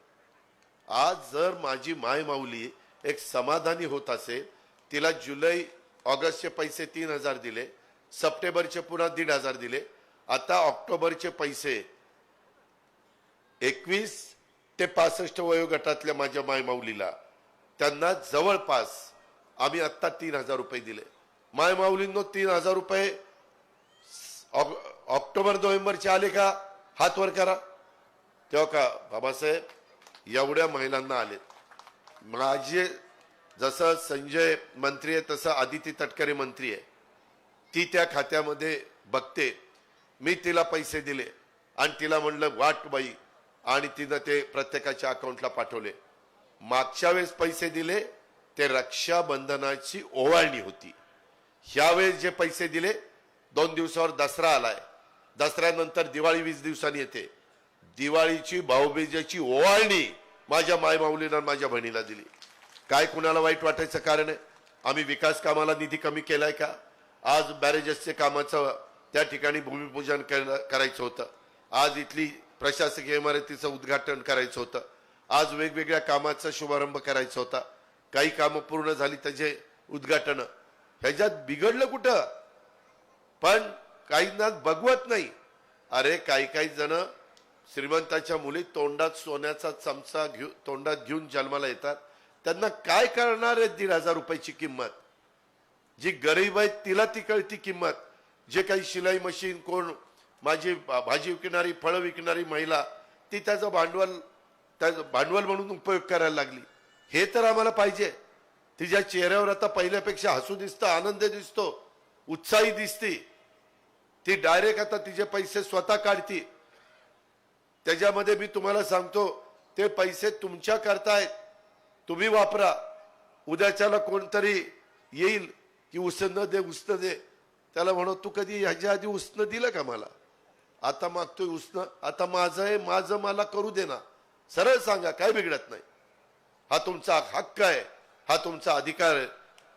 आज जर माझी मायमाऊली एक समाधानी होत असेल, तिला जुलै ऑगस्टचे पैसे 3,000 दिले, सप्टेंबरचे पुन्हा 1,500 दिले, आता ऑक्टोबरचे पैसे 21 ते 65 वयोगटातल्या माझ्या मायमाऊलीला, त्यांना जवळपास आम्ही आत्ता 3,000 रुपये दिले. मायमाऊलींनो 3,000 रुपये ऑक्टोबर नोव्हेंबरचे आले का हात वर करा. तेव्हा का बाबासाहेब एवढ्या महिलांना आलेत. माझे जसं संजय मंत्री आहे तसं आदिती तटकरे मंत्री आहे. ती त्या खात्यामध्ये बघते. मी तिला पैसे दिले आणि तिला म्हणलं वाट बाई, आणि तिनं ते प्रत्येकाच्या अकाउंटला पाठवले. मागच्या वेळेस पैसे दिले ते रक्षाबंधनाची ओवाळणी होती. ह्यावेळेस जे पैसे दिले 2 दिवसावर दसरा आलाय. दसऱ्यानंतर दिवाळी 20 दिवसांनी येते. दिवाळीची भाऊबीजेची ओवाळणी माझ्या मायमाऊलीनं माझ्या बहिणीला दिली. काय कुणाला वाईट वाटायचं कारण आहे? आम्ही विकास कामाला निधी कमी केलाय का? आज बॅरेजेसचे कामाचं त्या ठिकाणी भूमिपूजन करायचं होतं. आज इथली प्रशासकीय इमारतीचं उद्घाटन करायचं होतं. आज वेगवेगळ्या कामाचा शुभारंभ करायचा होता. काही कामं पूर्ण झाली त्याचे उद्घाटन. ह्याच्यात बिघडलं कुठं? पण काहींना बघवत नाही. अरे काही जण श्रीमंताच्या मुली तोंडात सोन्याचा चमचा तोंडात घेऊन जन्माला येतात. त्यांना काय करणार आहे 1,500 रुपयाची किंमत? जी गरीब आहे तिला ती कळती किंमत. जे काही शिलाई मशीन, कोण माझी भाजी विकणारी, फळं विकणारी महिला, ती त्याचं भांडवल म्हणून उपयोग करायला लागली. हे तर आम्हाला पाहिजे. तिच्या चेहऱ्यावर आता पहिल्यापेक्षा हसू दिसतं, आनंद दिसतो, उत्साही दिसते. ती डायरेक्ट आता तिचे पैसे स्वतः काढती. त्याच्यामध्ये मी तुम्हाला सांगतो, ते पैसे तुमच्या करतायत, तुम्ही वापरा. उद्याच्याला कोणतरी येईल की उसनं दे, त्याला म्हणू तू कधी ह्याच्या आधी उसनं दिलं का मला? आता मागतोय उसनं, आता माझं आहे, माझं मला करू दे ना. सरळ सांगा, काय बिघडत नाही. हा तुमचा हक्क आहे, हा तुमचा अधिकार आहे.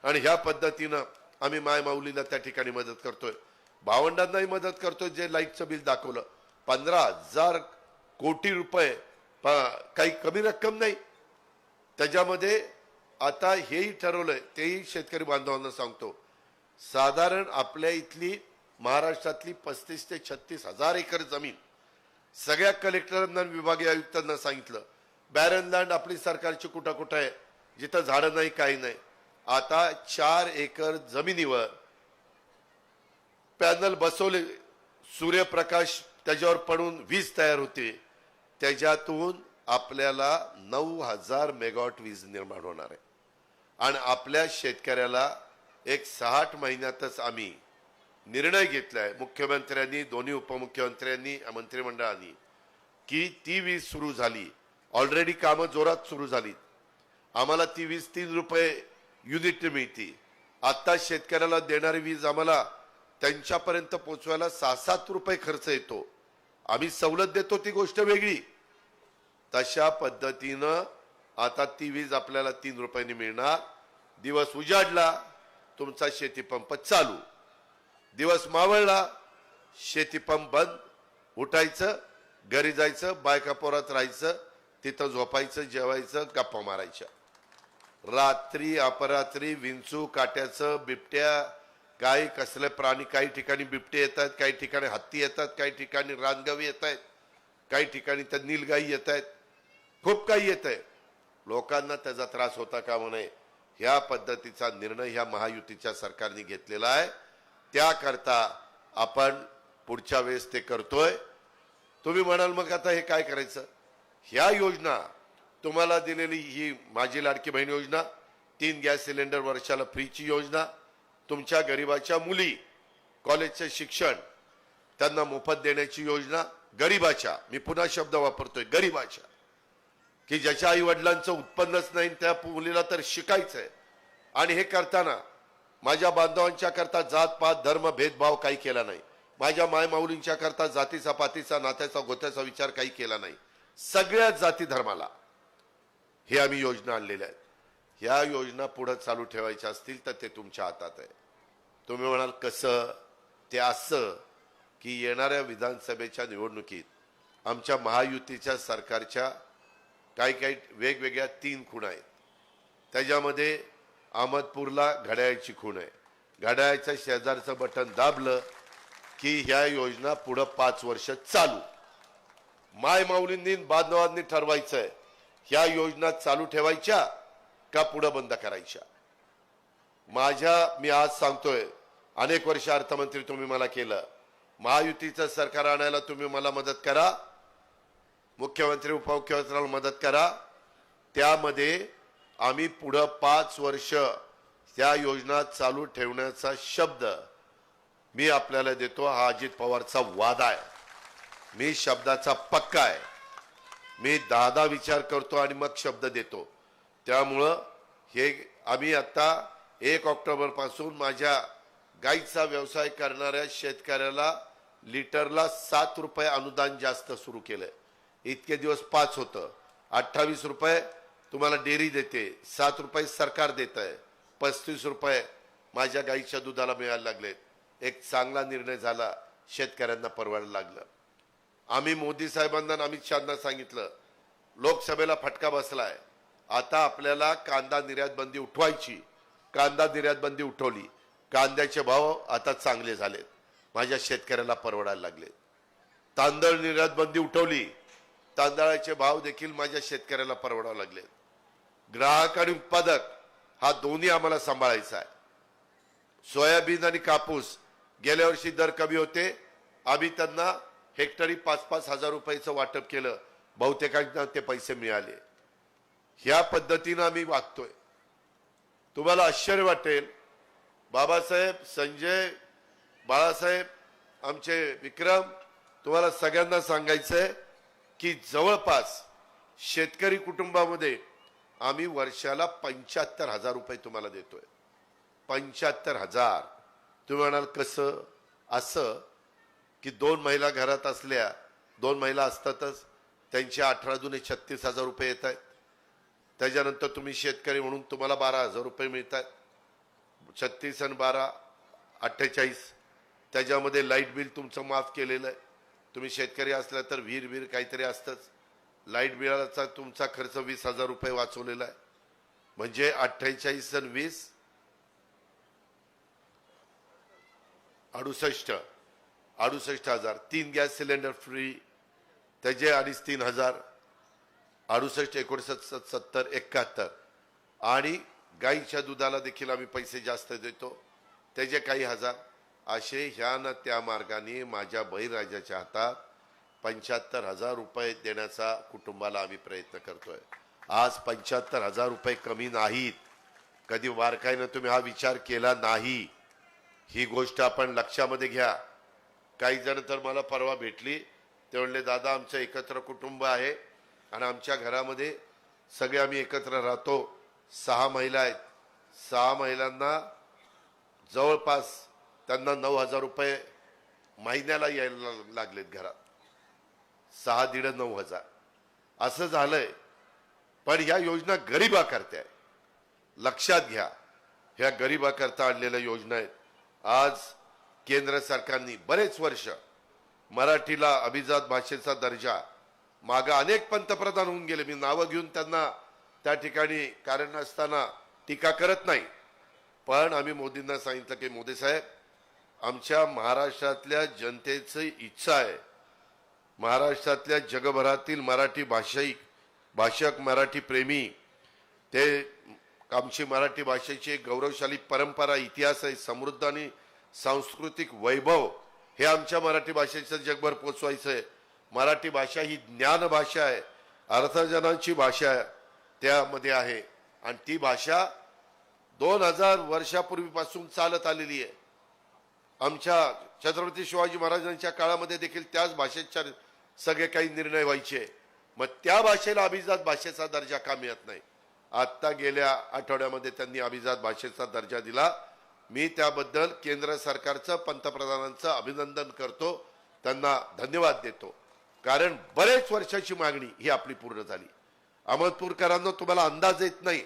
आणि ह्या पद्धतीनं आम्ही मायमाऊलीला त्या ठिकाणी मदत करतोय. भावंडांनाही मदत करतोय. जे लाईटचं बिल दाखवलं 15,000 कोटी रुपये, काही कमी रक्कम नाही. त्याच्यामध्ये आता हेही ठरवलंय, तेही शेतकरी बांधवांना सांगतो, साधारण आपल्या इथली महाराष्ट्रातली 35 ते 36 हजार एकर जमीन सगळ्या कलेक्टरांना, विभागीय आयुक्तांना सांगितलं. बॅरन लँड आपली सरकारची कुठं कुठं आहे, जिथं झाडं नाही, काही नाही. आता 4 एकर जमिनीवर पॅनल बसवले. सूर्यप्रकाश त्याच्यावर पडून वीज तयार होते. त्याच्यातून आपल्याला 9,000 मेगावॉट वीज निर्माण होणार आहे. आणि आपल्या शेतकऱ्याला एक 60 महिन्यातच आम्ही निर्णय घेतलाय, मुख्यमंत्र्यांनी, दोन्ही उपमुख्यमंत्र्यांनी, मंत्रिमंडळाने, की ती वीज सुरू झाली. ऑलरेडी कामं जोरात सुरू झाली. आम्हाला ती वीज 3 रुपये युनिट मिळते. आता शेतकऱ्याला देणारी वीज आम्हाला त्यांच्यापर्यंत पोहोचवायला 6-7 रुपये खर्च येतो. आम्ही सवलत देतो ती गोष्ट वेगळी. तशा पद्धतीनं आता ती वीज आपल्याला 3 रुपयांनी मिळणार. दिवस उजाडला, तुमचा शेतीपंप चालू. दिवस मावळला, शेतीपंप बंद. उठायचं, घरी जायचं, बायका पोरात राहायचं, तिथं झोपायचं, जेवायचं, गप्पा मारायच्या. रात्री अपरात्री विंचू, काट्याचं, बिबट्या, काही कसले प्राणी, काही ठिकाणी बिबटे येतात, काही ठिकाणी हत्ती येतात, काही ठिकाणी रानगवी येत आहेत, काही ठिकाणी त्या नीलगाई येत आहेत, खूप काही येत आहे. लोकांना त्याचा त्रास होता कामा नये. ह्या पद्धतीचा निर्णय ह्या महायुतीच्या सरकारने घेतलेला आहे. त्याकरता आपण पुढच्या वेळेस ते करतोय. तुम्ही म्हणाल मग आता हे काय करायचं? ह्या योजना तुम्हाला दिलेली ही माझी लाडकी बहीण योजना, 3 गॅस सिलेंडर वर्षाला फ्रीची योजना, तुमच्या गरिबाच्या मुली कॉलेजचे शिक्षण त्यांना मोफत देण्याची योजना, गरिबाच्या, मी पुन्हा शब्द वापरतोय, गरिबाच्या, की ज्याच्या आई वडिलांचं उत्पन्नच नाही त्या मुलीला तर शिकायचंय. आणि हे करताना माझ्या बांधवांच्या करता जात पात धर्म भेदभाव काही केला नाही. माझ्या मायमाऊलींच्या करता जातीचा पातीचा नात्याचा गोत्याचा विचार काही केला नाही. सगळ्या जाती धर्माला हे आम्ही योजना आणलेल्या आहेत. ह्या योजना पुढे चालू ठेवायच्या असतील तर ते तुमच्या हातात आहे. तुम्ही म्हणाल कसं? ते असं की येणाऱ्या विधानसभेच्या निवडणुकीत आमच्या महायुतीच्या सरकारच्या काही वेगवेगळ्या 3 खुणा आहेत. त्याच्यामध्ये अहमदपूरला घड्याळाची खूण आहे. घड्याळाच्या शेजारचं बटन दाबलं की ह्या योजना पुढे 5 वर्ष चालू. मायमाऊलींनी, बांधवांनी ठरवायचंय ह्या योजना चालू ठेवायच्या का पुढे बंद करायच्या. मी आज सांगतोय, अनेक वर्ष अर्थमंत्री तुम्ही मला केलं. महायुतीचं सरकार आणायला तुम्ही मला मदत करा, मुख्यमंत्री उपमुख्यमंत्र्यांना मदत करा. त्यामध्ये आम्ही पुढं 5 वर्ष त्या योजना चालू ठेवण्याचा शब्द मी आपल्याला देतो. हा अजित पवारचा वादा आहे. मी शब्दाचा पक्का आहे. मी 10 विचार करतो आणि मग शब्द देतो. त्यामुळं हे आम्ही आता 1 ऑक्टोबर पासून माझ्या गाईचा व्यवसाय करणाऱ्या शेतकऱ्याला लिटरला 7 रुपये अनुदान जास्त सुरू केलंय. इतके दिवस 5 होतं. 28 रुपये तुम्हाला डेअरी देते, 7 रुपये सरकार देत आहे, 35 रुपये माझ्या गाईच्या दुधाला मिळायला लागलेत. एक चांगला निर्णय झाला, शेतकऱ्यांना परवडायला लागलं. आम्ही मोदी साहेबांना आणि अमित शहाना सांगितलं, लोकसभेला फटका बसलाय, आता आपल्याला कांदा निर्यात बंदी उठवायची. कांदा निर्यात बंदी उठवली. कांद्याचे भाव आता चांगले झालेत, माझ्या शेतकऱ्याला परवडायला लागले. तांदळ निर्यात बंदी उठवली, तांदळाचे भाव देखील माझ्या शेतकऱ्याला परवडायला लागले. ग्राहक आणि उत्पादक हा दोन्ही आम्हाला सांभाळायचा आहे. सोयाबीन आणि कापूस गेल्या वर्षी दर कमी होते, आम्ही त्यांना हेक्टरी 5-5 हजार रुपयाचं वाटप केलं. बहुतेकांना ते पैसे मिळाले. ह्या पद्धतीनं आम्ही वागतोय. तुम्हाला आश्चर्य वाटेल, बाबासाहेब, संजय, बाळासाहेब, आमचे विक्रम, तुम्हाला सगळ्यांना सांगायचंय की जवळपास शेतकरी कुटुंबामध्ये आम्ही वर्षाला 75,000 रुपये तुम्हाला देतोय. 75,000. तुम्ही म्हणाल कसं? असं की 2 महिला घरात असल्या, 2 महिला असतातच, त्यांचे 18 दुने 36,000 रुपये येत आहेत. त्याच्यानंतर तुम्ही शेतकरी म्हणून तुम्हाला 12,000 रुपये मिळत आहेत. 36 आणि 12 48. त्याच्यामध्ये लाईट बिल तुमचं माफ केलेलं आहे. तुम्ही शेतकरी असल्या तर विहीर काहीतरी असतंच. लाईट बिलाचा तुमचा खर्च 20,000 रुपये वाचवलेला आहे. म्हणजे 48 आणि 20 68,000. 3 गॅस सिलेंडर फ्री, त्याचे 2,500-3,000. 68, 69, 70, 71. आणि गाईच्या दुधाला देखील आम्ही पैसे जास्त देतो, त्याचे काही हजार. असे ह्या न त्या मार्गाने माझ्या बळीराजाच्या हातात 75,000 रुपये देण्याचा कुटुंबाला आम्ही प्रयत्न करतोय. आज 75,000 रुपये कमी नाहीत. कधी बारकाईनं तुम्ही हा विचार केला नाही, ही गोष्ट आपण लक्षामध्ये घ्या. काही जण तर मला परवा भेटली, ते म्हणले, दादा आमचं एकत्र कुटुंब आहे आणि आमच्या घरामध्ये सगळे आम्ही एकत्र राहतो. 6 महिला आहेत. 6 महिलांना जवळपास त्यांना 9,000 रुपये महिन्याला यायला लागलेत घरात. 6,500-9,000 असं झालंय. पण ह्या योजना गरिबाकरता आहे. लक्षात घ्या, ह्या गरिबाकरता आणलेल्या योजना आहेत. आज केंद्र सरकारने बरेच वर्ष मराठीला अभिजात भाषेचा दर्जा, मागा अनेक पंतप्रधान होऊन गेले, मी नावं घेऊन त्यांना त्या ठिकाणी कारण असताना टीका करत नाही, पण आम्ही मोदींना सांगितलं की मोदी साहेब, आमच्या महाराष्ट्रातल्या जनतेची इच्छा आहे, महाराष्ट्रातल्या जगभरातील मराठी भाषक मराठी प्रेमी, ते आमची मराठी भाषेची एक गौरवशाली परंपरा, इतिहास आहे, समृद्ध आणि सांस्कृतिक वैभव, हे आमच्या मराठी भाषेचं जगभर पोचवायचं आहे. मराठी भाषा ही ज्ञान भाषा आहे, अर्थजनांची भाषा त्यामध्ये आहे आणि ती भाषा 2000 वर्षापूर्वीपासून चालत आलेली आहे. आमच्या छत्रपती शिवाजी महाराजांच्या काळामध्ये देखील त्याच भाषेच्या सगळे काही निर्णय व्हायचे. मग त्या भाषेला अभिजात भाषेचा दर्जा का मिळत नाही? आत्ता गेल्या आठवड्यामध्ये त्यांनी अभिजात भाषेचा दर्जा दिला. मी त्याबद्दल केंद्र सरकारचं, पंतप्रधानांचं अभिनंदन करतो, त्यांना धन्यवाद देतो. कारण बरेच वर्षाची मागणी ही आपली पूर्ण झाली. अहमदपूरकरांना तुम्हाला अंदाज येत नाही,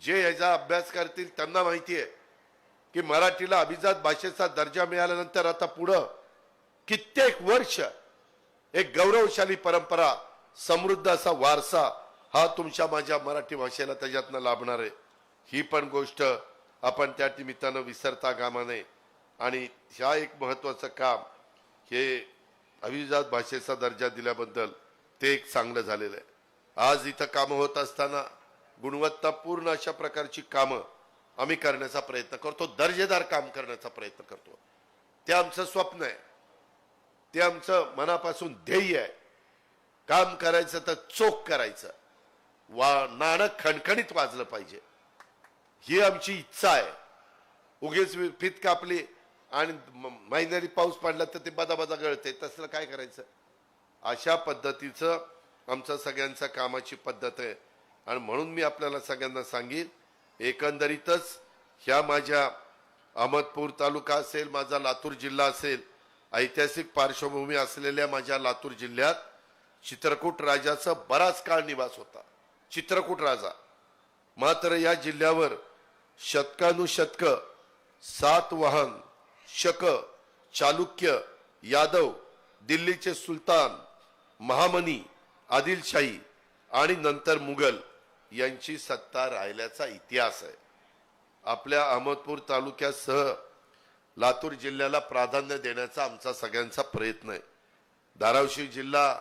जे याचा अभ्यास करतील त्यांना माहिती आहे की मराठीला अभिजात भाषेचा दर्जा मिळाल्यानंतर आता पुढं कित्येक वर्ष एक गौरवशाली परंपरा, समृद्ध असा वारसा हा तुमच्या माझ्या मराठी भाषेला त्याच्यातनं लाभणार आहे. ही पण गोष्ट आपण त्या निमित्तानं विसरता कामा नये. आणि ह्या एक महत्वाचं काम, हे अभिजात भाषेचा दर्जा दिल्याबद्दल ते एक चांगलं झालेलं आहे. आज इथं कामं होत असताना गुणवत्तापूर्ण अशा प्रकारची कामं आम्ही करण्याचा प्रयत्न करतो, दर्जेदार काम करण्याचा प्रयत्न करतो. ते आमचं स्वप्न आहे. ते आमचं मनापासून ध्येय आहे. काम करायचं तर चोख करायचं, नाणं खणखणीत वाजलं पाहिजे, ही आमची इच्छा आहे. उगीच फित कापली आणि महिन्यानी पाऊस पडला तर ते बदा गळते, तसलं काय करायचं. अशा पद्धतीचं आमचं सगळ्यांच्या कामाची पद्धत आहे. आणि म्हणून मी आपल्याला सगळ्यांना सांगेन, एकंदरीतच ह्या माझ्या अहमदपूर तालुका असेल, माझा लातूर जिल्हा असेल, ऐतिहासिक पार्श्वभूमी असलेल्या माझ्या लातूर जिल्ह्यात चित्रकूट राजाचा बराच काळ निवास होता. चित्रकूट राजा मात्र या जिल्ह्यावर शतकानुशतक सातवाहन, शक, चालुक्य, यादव, दिल्लीचे सुलतान, महामनी, आदिलशाही आणि नंतर मुघल यांची सत्ता राहिल्याचा इतिहास आहे. आपल्या अहमदपूर तालुक्यासह लातूर जिल्ह्याला प्राधान्य देण्याचा आमचा सगळ्यांचा प्रयत्न आहे. धाराशिव जिल्हा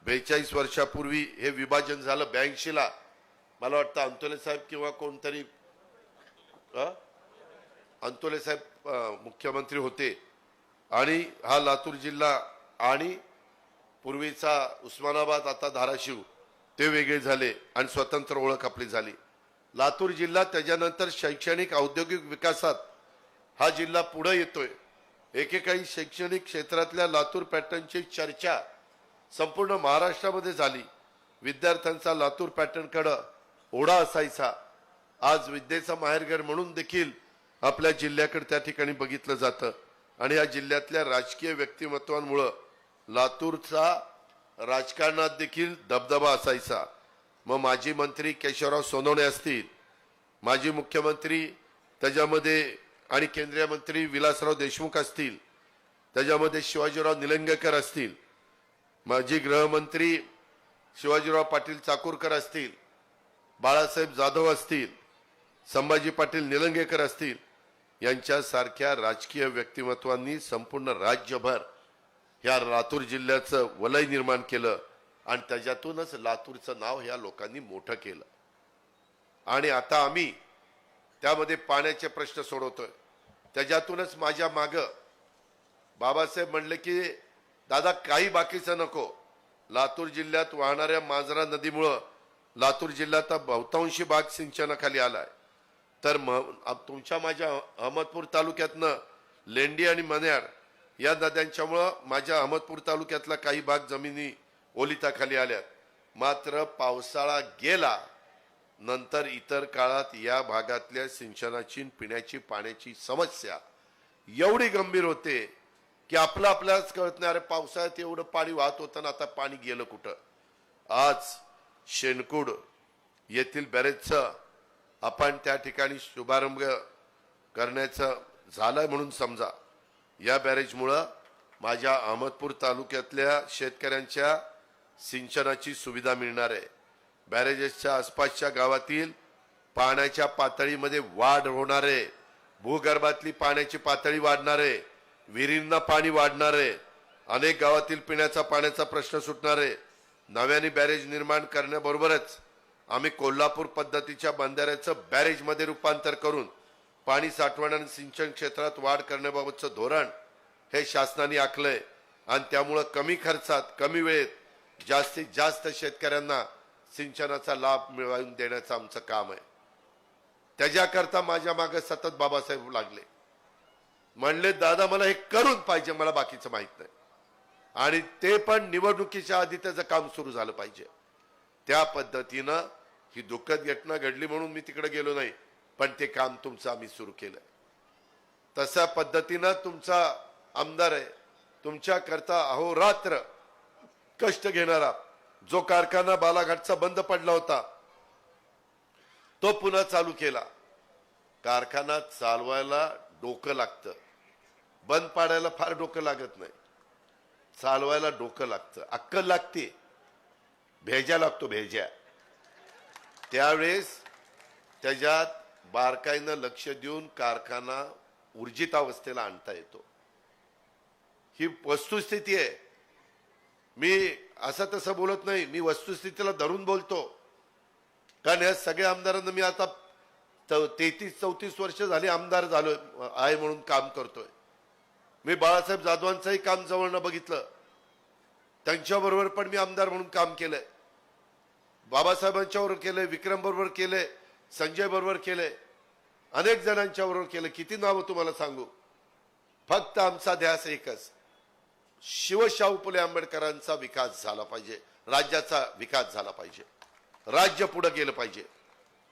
42 वर्षापूर्वी हे विभाजन झालं. 82ला मला वाटतं अंतोले साहेब किंवा कोणतरी अंतोले साहेब मुख्यमंत्री होते आणि हा लातूर जिल्हा आणि पूर्वीचा उस्मानाबाद आता धाराशिव ते वेगळे झाले आणि स्वतंत्र ओळख आपली झाली. लातूर जिल्हा त्याच्यानंतर शैक्षणिक औद्योगिक विकासात हा जिल्हा पुढे येतोय. एकेकाळी शैक्षणिक क्षेत्रातल्या लातूर पॅटर्नची चर्चा संपूर्ण महाराष्ट्रामध्ये झाली. विद्यार्थ्यांचा लातूर पॅटर्नकडे ओढा असायचा. आज विद्येचा माहेरघर म्हणून देखील आपल्या जिल्ह्याकडे त्या ठिकाणी बघितलं जातं. आणि या जिल्ह्यातल्या राजकीय व्यक्तिमत्वांमुळं लातूरचा राजकारणात देखील दबदबा असायचा. मग माजी मंत्री केशवराव सोनवणे असतील, माजी मुख्यमंत्री त्याच्यामध्ये आणि केंद्रीय मंत्री विलासराव देशमुख असतील, त्याच्यामध्ये शिवाजीराव निलंगेकर असतील, माजी गृहमंत्री शिवाजीराव पाटील चाकूरकर असतील, बाळासाहेब जाधव असतील, संभाजी पाटील निलंगेकर असतील, यांच्यासारख्या राजकीय व्यक्तिमत्वांनी संपूर्ण राज्यभर ह्या लातूर जिल्ह्याचं वलय निर्माण केलं आणि त्याच्यातूनच लातूरचं नाव ह्या लोकांनी मोठं केलं. आणि आता आम्ही त्यामध्ये पाण्याचे प्रश्न सोडवतोय. त्याच्यातूनच माझ्या मागं बाबासाहेब म्हणले की दादा काही बाकीचं नको, लातूर जिल्ह्यात वाहणाऱ्या मांजरा नदीमुळं लातूर जिल्ह्यात बहुतांशी भाग सिंचनाखाली आलाय. तर तुमच्या माझ्या अहमदपूर तालुक्यातनं लेंडी आणि मन्याड या नद्यांच्यामुळं माझ्या अहमदपूर तालुक्यातला काही भाग जमिनी ओलिताखाली आल्यात. मात्र पावसाळा गेला नंतर इतर काळात या भागातल्या सिंचनाची पिण्याची पाण्याची समस्या एवढी गंभीर होते की आपल्यालाच कळत नाही, अरे पावसाळ्यात एवढं पाणी वाहत होतं ना, आता पाणी गेलं कुठं. आज शेणकूड येथील बॅरेजचं आपण त्या ठिकाणी शुभारंभ करण्याचं झालंय म्हणून समजा. या बॅरेजमुळं माझ्या अहमदपूर तालुक्यातल्या शेतकऱ्यांच्या सिंचनाची सुविधा मिळणार आहे. बॅरेजेसच्या आसपासच्या गावातील पाण्याच्या पातळीमध्ये वाढ होणार आहे. भूगर्भातली पाण्याची पातळी वाढणार आहे. विहिरींना पाणी वाढणार आहे. अनेक गावातील पिण्याचा पाण्याचा प्रश्न सुटणार आहे. नव्याने बॅरेज निर्माण करण्याबरोबरच आम्ही कोल्हापूर पद्धतीच्या बंधाऱ्याचं बॅरेजमध्ये रूपांतर करून पाणी साठवण आणि सिंचन क्षेत्रात वाढ करण्याबाबतचं धोरण हे शासनाने आखलंय. आणि त्यामुळं कमी खर्चात कमी वेळेत जास्तीत जास्त शेतकऱ्यांना सिंचनाचा लाभ मिळवून देण्याचं आमचं काम आहे. त्याच्याकरता माझ्या मागे सतत बाबासाहेब लागले. म्हणले दादा मला हे करून पाहिजे, मला बाकीचं माहित नाही. आणि ते पण निवडणुकीच्या आधी त्याचं काम सुरू झालं पाहिजे. त्या पद्धतीनं ही दुःखद घटना घडली म्हणून मी तिकडे गेलो नाही, पण ते काम तुमचं आम्ही सुरू केलंय. तशा पद्धतीनं तुमचा आमदार आहे. तुमच्या करता अहोरात्र कष्ट घेणारा, जो कारखाना बालाघाटचा बंद पडला होता तो पुन्हा चालू केला. कारखाना चालवायला डोकं लागतं, बंद पाडायला फार डोकं लागत नाही. चालवायला डोकं लागतं, अक्कल लागते, भेजा लागतो भेजा. त्यावेळेस त्याच्यात बारकाईनं लक्ष देऊन कारखाना ऊर्जित अवस्थेला आणता येतो. ही वस्तुस्थिती आहे. मी असं तसं बोलत नाही, मी वस्तुस्थितीला धरून बोलतो. कारण या सगळ्या आमदारांना मी आता 33-34 वर्ष झाली आमदार झालो आहे म्हणून काम करतोय. मी बाळासाहेब जाधवांचंही काम जवळनं बघितलं, त्यांच्याबरोबर पण मी आमदार म्हणून काम केलंय, बाबासाहेबांच्या बरोबर केलंय, विक्रम बरोबर केलंय, संजय बरोबर केलंय, अनेक जणांच्या बरोबर केलं. किती नावं तुम्हाला सांगू. फक्त आमचा ध्यास एकच, शिवशाहू फुले आंबेडकरांचा विकास झाला पाहिजे, राज्याचा विकास झाला पाहिजे, राज्य पुढे गेलं पाहिजे.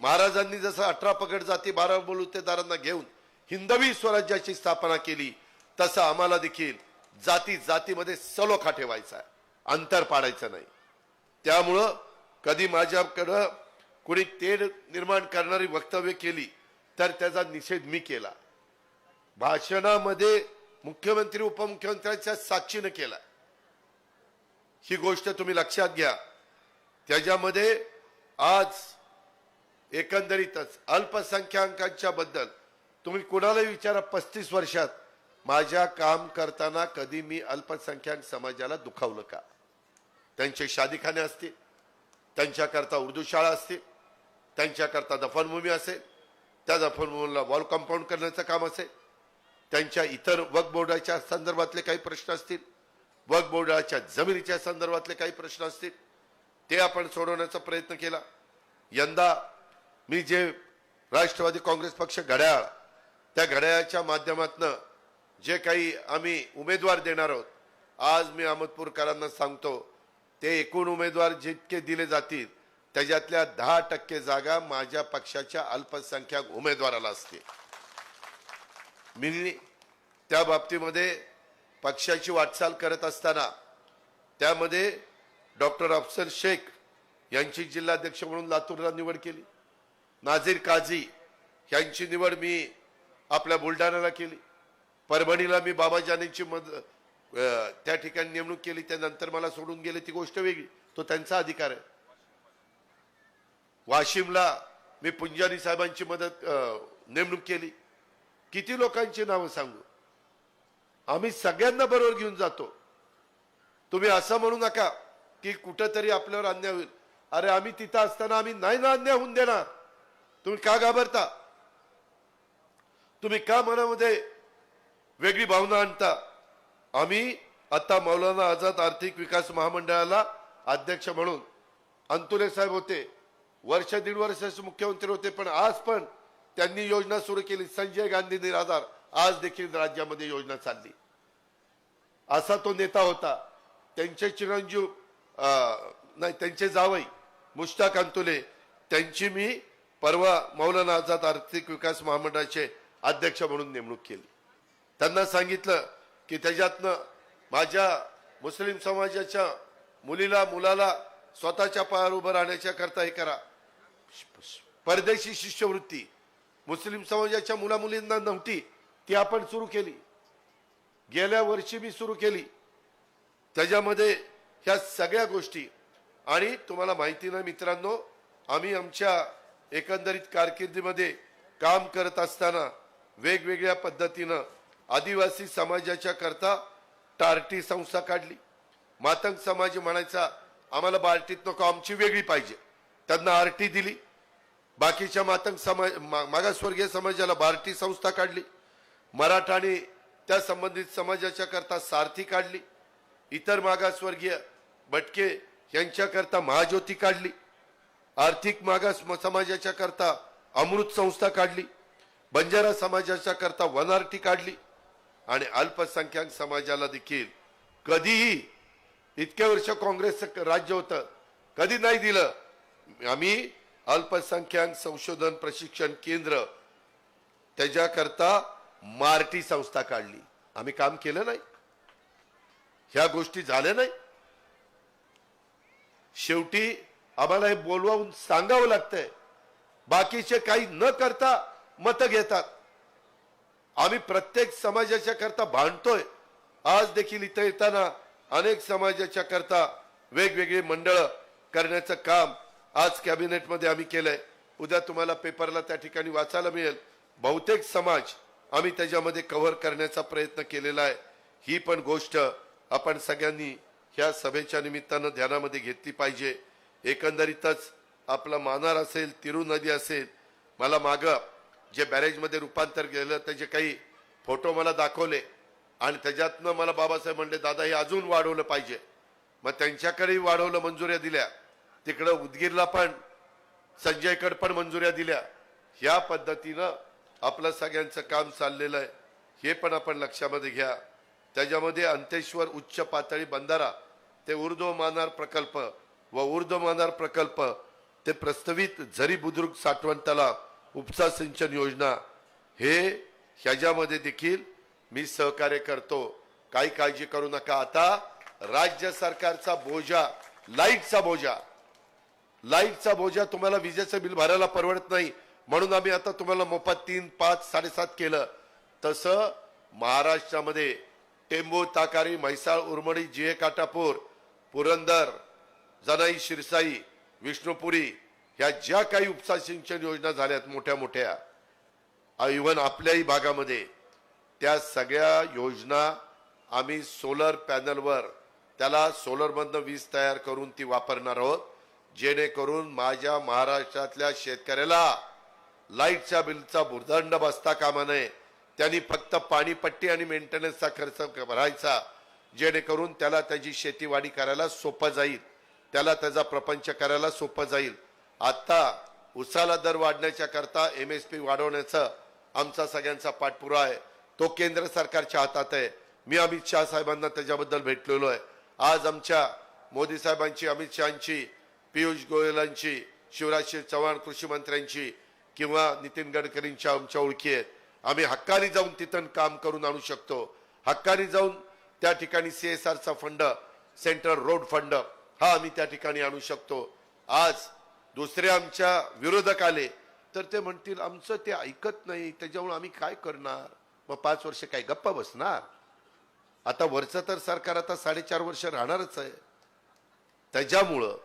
महाराजांनी जसं 18 पगड जाती 12 बलुतेदारांना घेऊन हिंदवी स्वराज्याची स्थापना केली, तसं आम्हाला देखील जाती जातीमध्ये सलोखा ठेवायचा आहे, अंतर पाडायचं नाही. त्यामुळं कधी माझ्याकडं कोणी तेढ निर्माण करणारी वक्तव्य केली तर त्याचा निषेध मी केला. भाषणामध्ये मुख्यमंत्री उपमुख्यमंत्र्यांच्या साक्षीने केला. ही गोष्ट तुम्ही लक्षात घ्या. त्याच्यामध्ये आज एकंदरीतच अल्पसंख्याकांच्या बद्दल तुम्ही कुणालाही विचारा, 35 वर्षात माझ्या काम करताना कधी मी अल्पसंख्याक समाजाला दुखावलं का? त्यांचे शादीखाने असतील, त्यांच्याकरता उर्दू शाळा असतील, त्यांच्याकरता दफनभूमी असेल, त्या दफनभूमीला वॉल कंपाऊंड करण्याचं काम असेल, त्यांच्या इतर वक्फ बोर्डाच्या संदर्भातले काही प्रश्न असतील, वक्फ बोर्डाच्या जमिनीच्या संदर्भातले काही प्रश्न असतील, ते आपण सोडवण्याचा प्रयत्न केला. यंदा मी जे राष्ट्रवादी काँग्रेस पक्ष घड्याळ, त्या घड्याळाच्या माध्यमातून जे काही आम्ही उमेदवार देणार आहोत, आज मी अहमदपूरकरांना सांगतो, ते एकूण उमेदवार जितके दिले जातील त्याच्यातल्या 10% जागा माझ्या पक्षाच्या अल्पसंख्याक उमेदवाराला असतील. मी त्या बाबतीमध्ये पक्षाची वाटचाल करत असताना त्यामध्ये डॉक्टर अफसर शेख यांची जिल्हाध्यक्ष म्हणून लातूरला निवड केली, नाझीर काझी यांची निवड मी आपल्या बुलढाण्याला केली, परभणीला मी बाबाजानींची त्या ठिकाणी नेमणूक केली, त्यानंतर मला सोडून गेले ती गोष्ट वेगळी, तो त्यांचा अधिकार आहे. वाशिमला मी पुंजारी साहेबांची नेमणूक केली. किती लोकांची नावं सांगू. आम्ही सगळ्यांना बरोबर घेऊन जातो. तुम्ही असं म्हणू नका की कुठंतरी आपल्यावर अन्याय होईल. अरे आम्ही तिथं असताना आम्ही नाही ना अन्याय होऊन देणार. तुम्ही का घाबरता? तुम्ही का मनामध्ये वेगळी भावना आणता? आम्ही आता मौलाना आझाद आर्थिक विकास महामंडळाला अध्यक्ष म्हणून अंतुले साहेब होते, वर्ष 1.5 वर्षाचे मुख्यमंत्री होते, पण आज पण त्यांनी योजना सुरू केली. संजय गांधी निराधार आज देखील राज्यामध्ये योजना चालली. असा तो नेता होता. त्यांचे चिरंजीव नाही, त्यांचे जावई मुश्ताक अंतुले, त्यांची मी परवा मौलाना आझाद आर्थिक विकास महामंडळाचे अध्यक्ष म्हणून नेमणूक केली. त्यांना सांगितलं की त्याच्यातनं माझ्या मुस्लिम समाजाच्या मुलाला स्वतःच्या पायावर उभं राहण्याच्या करता हे करा. परदेशी शिष्यवृत्ती मुस्लिम समाजाच्या मुलामुलींना नव्हती, ती आपण सुरू केली. गेल्या वर्षी मी सुरू केली. त्याच्यामध्ये ह्या सगळ्या गोष्टी. आणि तुम्हाला माहिती नाही मित्रांनो, आम्ही आमच्या एकंदरीत कारकिर्दीमध्ये काम करत असताना वेगवेगळ्या पद्धतीनं आदिवासी समाजाच्या करता टार्टी संस्था काढली. मातंग समाज म्हणायचा आम्हाला बार्टीत नको, आमची वेगळी पाहिजे, त्यांना आरटी दिली. बाकीच्या मातंग समाज मागासवर्गीय समाजाला बार्टी संस्था काढली. मराठा आणि त्या संबंधित समाजाच्या करता सारथी काढली. इतर मागासवर्गीय भटके यांच्याकरता महाज्योती काढली. आर्थिक मागास समाजाच्या करता अमृत संस्था काढली. बंजारा समाजाच्या करता वनारटी काढली. आणि अल्पसंख्याक समाजाला देखील कधीही इतक्या वर्ष काँग्रेसचं राज्य होतं, कधी नाही दिलं. आम्ही अल्पसंख्याक संशोधन प्रशिक्षण केंद्र त्याच्याकरता मार्टी संस्था काढली. आम्ही काम केलं नाही, ह्या गोष्टी झाल्या नाही. शेवटी आम्हाला हे बोलवून सांगावं लागतंय. बाकीचे काही न करता मतं घेतात. आम्ही प्रत्येक समाजाच्या करता भांडतोय. आज देखील इथं येताना अनेक समाजाच्या करता वेगवेगळे मंडळ करण्याचं काम आज कॅबिनेटमध्ये आम्ही केलंय. उद्या तुम्हाला पेपरला त्या ठिकाणी वाचायला मिळेल. बहुतेक समाज आम्ही त्याच्यामध्ये कव्हर करण्याचा प्रयत्न केलेला आहे. ही पण गोष्ट आपण सगळ्यांनी ह्या सभेच्या निमित्तानं ध्यानामध्ये घेतली पाहिजे. एकंदरीतच आपला मानार असेल, तिरू नदी असेल, मला मागं जे बॅरेजमध्ये रूपांतर केलं त्याचे काही फोटो मला दाखवले आणि त्याच्यातनं मला बाबासाहेब म्हणले दादा हे अजून वाढवलं पाहिजे. मग त्यांच्याकडेही वाढवलं, मंजुऱ्या दिल्या. तिकडं उदगीरला पण संजयकडे पण मंजुऱ्या दिल्या. ह्या पद्धतीनं आपलं सगळ्यांचं काम चाललेलं आहे, हे पण आपण लक्षामध्ये घ्या. त्याच्यामध्ये अंतेश्वर उच्च पातळी बंधारा ते ऊर्ध्वमानार प्रकल्प व ऊर्ध्वमानार प्रकल्प ते प्रस्तावित झरी बुद्रुक साठवण तलाव उपसा सिंचन योजना हे ह्याच्यामध्ये देखील मी सहकार्य करतो. काही काळजी करू नका. आता राज्य सरकारचा बोजा, लाईटचा बोजा तुम्हाला विजेचं बिल भरायला परवडत नाही म्हणून आम्ही आता तुम्हाला मोफत 3, 5, 7.5 केलं. तसं महाराष्ट्रामध्ये टेंबू, ताकारी, म्हैसाळ, उरमडी, जिहे, काटापूर, पुरंदर, जनाई, शिरसाई, विष्णुपुरी ह्या ज्या काही उपसा सिंचन योजना झाल्यात मोठ्या मोठ्या, इव्हन आपल्याही भागामध्ये, त्या सगळ्या योजना आम्ही सोलर पॅनलवर त्याला सोलरमधनं वीज तयार करून ती वापरणार आहोत, जेणेकरून माझ्या महाराष्ट्रातल्या शेतकऱ्याला लाईटच्या बिलचा भुर्दंड बसता कामा नये. त्यांनी फक्त पाणीपट्टी आणि मेंटेनन्सचा खर्च भरायचा, जेणेकरून त्याला त्याची शेतीवाडी करायला सोपं जाईल, त्याला त्याचा प्रपंच करायला सोपं जाईल. आता उसाला दर वाढण्याच्या करता MSP वाढवण्याचा आमचा सगळ्यांचा पाठपुरावा आहे. तो केंद्र सरकारच्या हातात आहे. मी अमित शाह साहेबांना त्याच्याबद्दल भेटलेलो आहे. आज आमच्या मोदी साहेबांची, अमित शहांची, पियुष गोयलांची, शिवराज सिंह चौहान कृषी मंत्र्यांची किंवा नितीन गडकरींच्या आमच्या ओळखी आहेत. आम्ही हक्कानी जाऊन तिथं काम करून आणू शकतो. हक्कानी जाऊन त्या ठिकाणी CSRचा फंड, सेंट्रल रोड फंड हा आम्ही त्या ठिकाणी आणू शकतो. आज दुसरे आमच्या विरोधक आले तर ते म्हणतील आमचं ते ऐकत नाही, त्याच्यामुळे आम्ही काय करणार. मग 5 वर्ष काय गप्पा बसणार. आता वरचं तर सरकार आता 4.5 वर्ष राहणारच आहे. त्याच्यामुळं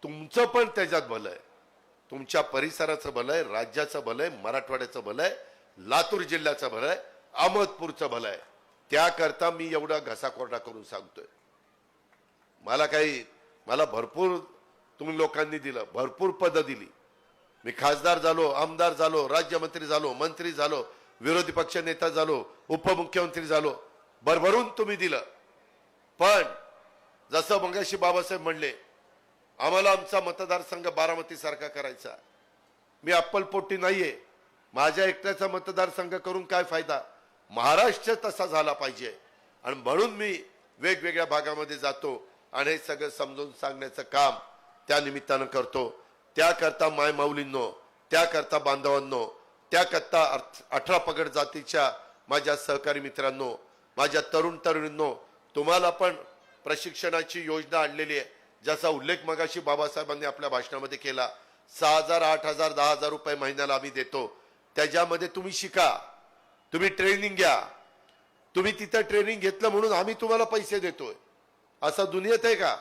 तुमचं पण त्याच्यात भलं आहे, तुमच्या परिसराचं भलं आहे, राज्याचं भलं आहे, मराठवाड्याचं भलं आहे, लातूर जिल्ह्याचं भलं आहे, अहमदपूरचं भलं आहे. त्याकरता मी एवढा घसाकोरडा करून सांगतोय. मला भरपूर तुम्ही लोकांनी दिलं, भरपूर पदं दिली. मी खासदार झालो, आमदार झालो, राज्यमंत्री झालो, मंत्री झालो, विरोधी पक्ष नेता झालो, उपमुख्यमंत्री झालो, भरभरून तुम्ही दिलं. पण जसं मगाशी बाबासाहेब म्हणले आम्हाला आमचा मतदारसंघ बारामती सारखा करायचा. मी अप्पलपोटी नाहीये. माझ्या एकट्याचा मतदारसंघ करून काय फायदा. महाराष्ट्र तसा झाला पाहिजे आणि म्हणून मी वेगवेगळ्या भागामध्ये जातो आणि हे सगळं समजून सांगण्याचं काम त्या निमित्तानं करतो. त्याकरता माय माऊलींनो, त्याकरता बांधवांनो, त्याकरता 18 पगड जातीच्या माझ्या सहकारी मित्रांनो, माझ्या तरुण तरुणींनो, तुम्हाला पण प्रशिक्षणाची योजना आणलेली आहे. ज्याचा उल्लेख मगाशी बाबासाहेबांनी आपल्या भाषणामध्ये केला. 6,000, 8,000, 10,000 रुपये महिन्याला आम्ही देतो. त्याच्यामध्ये तुम्ही शिका, तुम्ही ट्रेनिंग घ्या. तुम्ही तिथं ट्रेनिंग घेतलं म्हणून आम्ही तुम्हाला पैसे देतोय असं दुनियेत आहे का.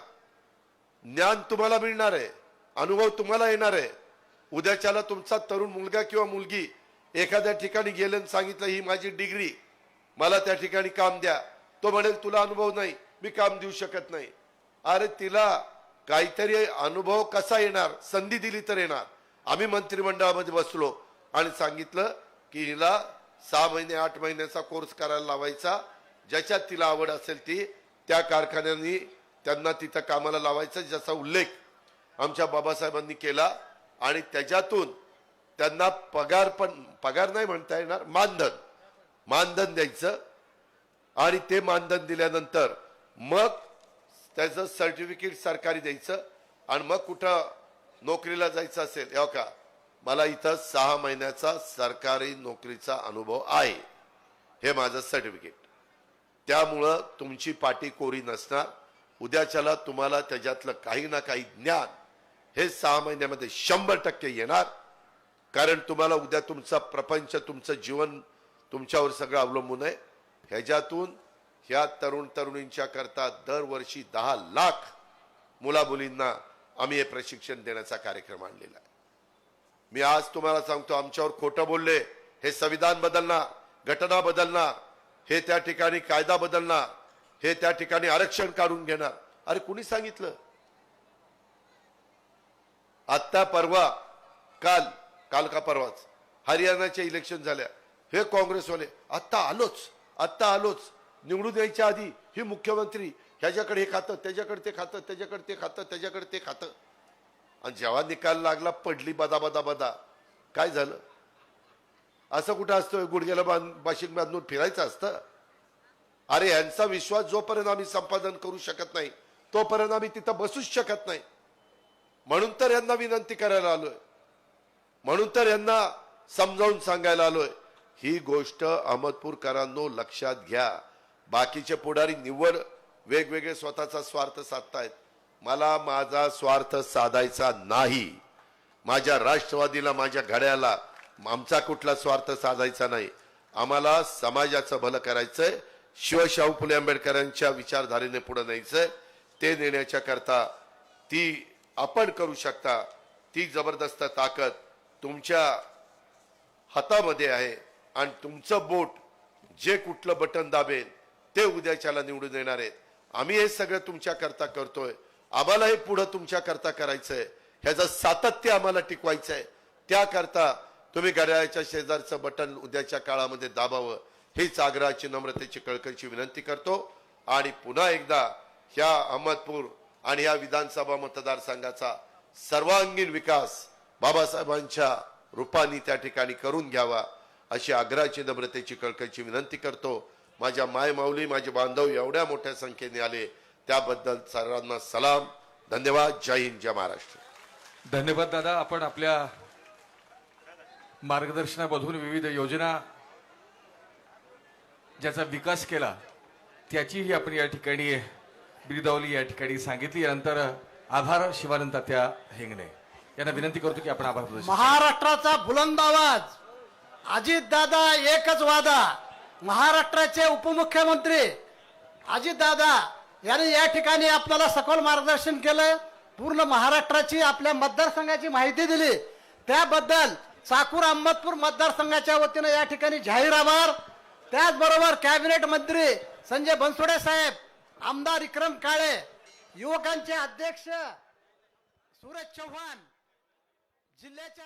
ज्ञान तुम्हाला मिळणार आहे, अनुभव तुम्हाला येणार आहे. उद्याच्याला तुमचा तरुण मुलगा किंवा मुलगी एखाद्या ठिकाणी गेले आणि सांगितलं ही माझी डिग्री, मला त्या ठिकाणी काम द्या, तो म्हणेल तुला अनुभव नाही, मी काम देऊ शकत नाही. अरे तिला काहीतरी अनुभव कसा येणार, संधी दिली तर येणार. आम्ही मंत्रिमंडळामध्ये बसलो आणि सांगितलं की हिला 6 महिने 8 महिन्याचा कोर्स करायला लावायचा, ज्याच्यात तिला आवड असेल ती त्या कारखान्यांनी त्यांना तिथं कामाला लावायचं, ज्याचा उल्लेख आमच्या बाबासाहेबांनी केला. आणि त्याच्यातून त्यांना पगार नाही म्हणता येणार, मानधन द्यायचं. आणि ते मानधन दिल्यानंतर मग त्याचं सर्टिफिकेट सरकारी द्यायचं आणि मग कुठं नोकरीला जायचं असेल, हो का मला इथं 6 महिन्याचा सरकारी नोकरीचा अनुभव आहे, हे माझं सर्टिफिकेट. त्यामुळं तुमची पाटी कोरी नसणार. उद्याच्याला तुम्हाला त्याच्यातलं काही ना काही ज्ञान हे 6 महिन्यामध्ये 100% येणार. कारण तुम्हाला उद्या तुमचा प्रपंच, तुमचं जीवन तुमच्यावर सगळं अवलंबून आहे. ह्याच्यातून ह्या तरुण तरुणींच्या करता दरवर्षी 10 लाख मुला मुलींना आम्ही हे प्रशिक्षण देण्याचा कार्यक्रम आणलेला आहे. मी आज तुम्हाला सांगतो, आमच्यावर खोटं बोलले हे संविधान बदलणार, घटना बदलणार, हे त्या ठिकाणी कायदा बदलणार, हे त्या ठिकाणी आरक्षण काढून घेणार. अरे कुणी सांगितलं. आता परवा काल का परवाच हरियाणाचे इलेक्शन झाल्या, हे काँग्रेसवाले आत्ता आलोच निवडून यायच्या आधी ही मुख्यमंत्री ह्याच्याकडे हे खातं, त्याच्याकडे ते खातं, त्याच्याकडे ते खातं, त्याच्याकडे ते खातं. आणि जेव्हा निकाल लागला पडली बदा बदा बदा. काय झालं? असं कुठं असतं? गुडघ्याला बाशिंग बांधून फिरायचं असतं? अरे यांचा विश्वास जोपर्यंत आम्ही संपादन करू शकत नाही तोपर्यंत आम्ही तिथं बसूच शकत नाही. म्हणून तर यांना विनंती करायला आलोय, म्हणून तर यांना समजावून सांगायला आलोय. ही गोष्ट अहमदपूरकरांनो लक्षात घ्या. बाकीचे पुढारी निव्वळ वेगवेगळे स्वतःचा स्वार्थ साधतायत. मला माझा स्वार्थ साधायचा नाही. माझ्या राष्ट्रवादीला, माझ्या घड्याला आमचा कुठला स्वार्थ साधायचा नाही. आम्हाला समाजाचं भलं करायचंय, शिवशाहू फुले आंबेडकरांच्या विचारधारेने पुढे न्यायचंय. ते नेण्याच्या करता ती आपण करू शकता. ती जबरदस्त ताकद तुमच्या हातामध्ये आहे. आणि तुमचं बोट जे कुठलं बटन दाबेल ते उद्याच्याला निवडून येणार आहेत. आम्ही हे सगळं तुमच्या करता करतोय. आम्हाला हे पुढे तुमच्या करता करायचंय. ह्याचं सातत्य आम्हाला टिकवायचंय. त्याकरता तुम्ही घड्याळाच्या शेजारचं बटन उद्याच्या काळामध्ये दाबावं हीच आग्रहाची, नम्रतेची, कळकळीची विनंती करतो. आणि पुन्हा एकदा ह्या अहमदपूर आणि ह्या विधानसभा मतदारसंघाचा सर्वांगीण विकास बाबासाहेबांच्या रूपाने त्या ठिकाणी करून घ्यावा अशी आग्रहाची, नम्रतेची, कळकळीची विनंती करतो. माझ्या माय माऊली, माझे बांधव एवढ्या मोठ्या संख्येने आले त्याबद्दल सर्वांना सलाम. धन्यवाद. जय हिंद, जय महाराष्ट्र. धन्यवाद दादा. आपण आपल्या मार्गदर्शनामधून विविध योजना ज्याचा विकास केला त्याचीही आपण या ठिकाणी बिरदावली या ठिकाणी सांगितली. यानंतर आभार शिवानंद तात्या हेंगणे यांना विनंती करतो की आपण आभार प्रदर्शित महाराष्ट्राचा बुलंद आवाज, अजितदादा एकच वादा. महाराष्ट्राचे उपमुख्यमंत्री अजितदादा यांनी या ठिकाणी आपल्याला सखोल मार्गदर्शन केलं. पूर्ण महाराष्ट्राची, आपल्या मतदारसंघाची माहिती दिली. त्याबद्दल चाकूर अहमदपूर मतदारसंघाच्या वतीने या ठिकाणी जाहीर आभार. त्याचबरोबर कॅबिनेट मंत्री संजय बनसोडे साहेब, आमदार विक्रम काळे, युवकांचे अध्यक्ष सूरज चव्हाण, जिल्ह्याच्या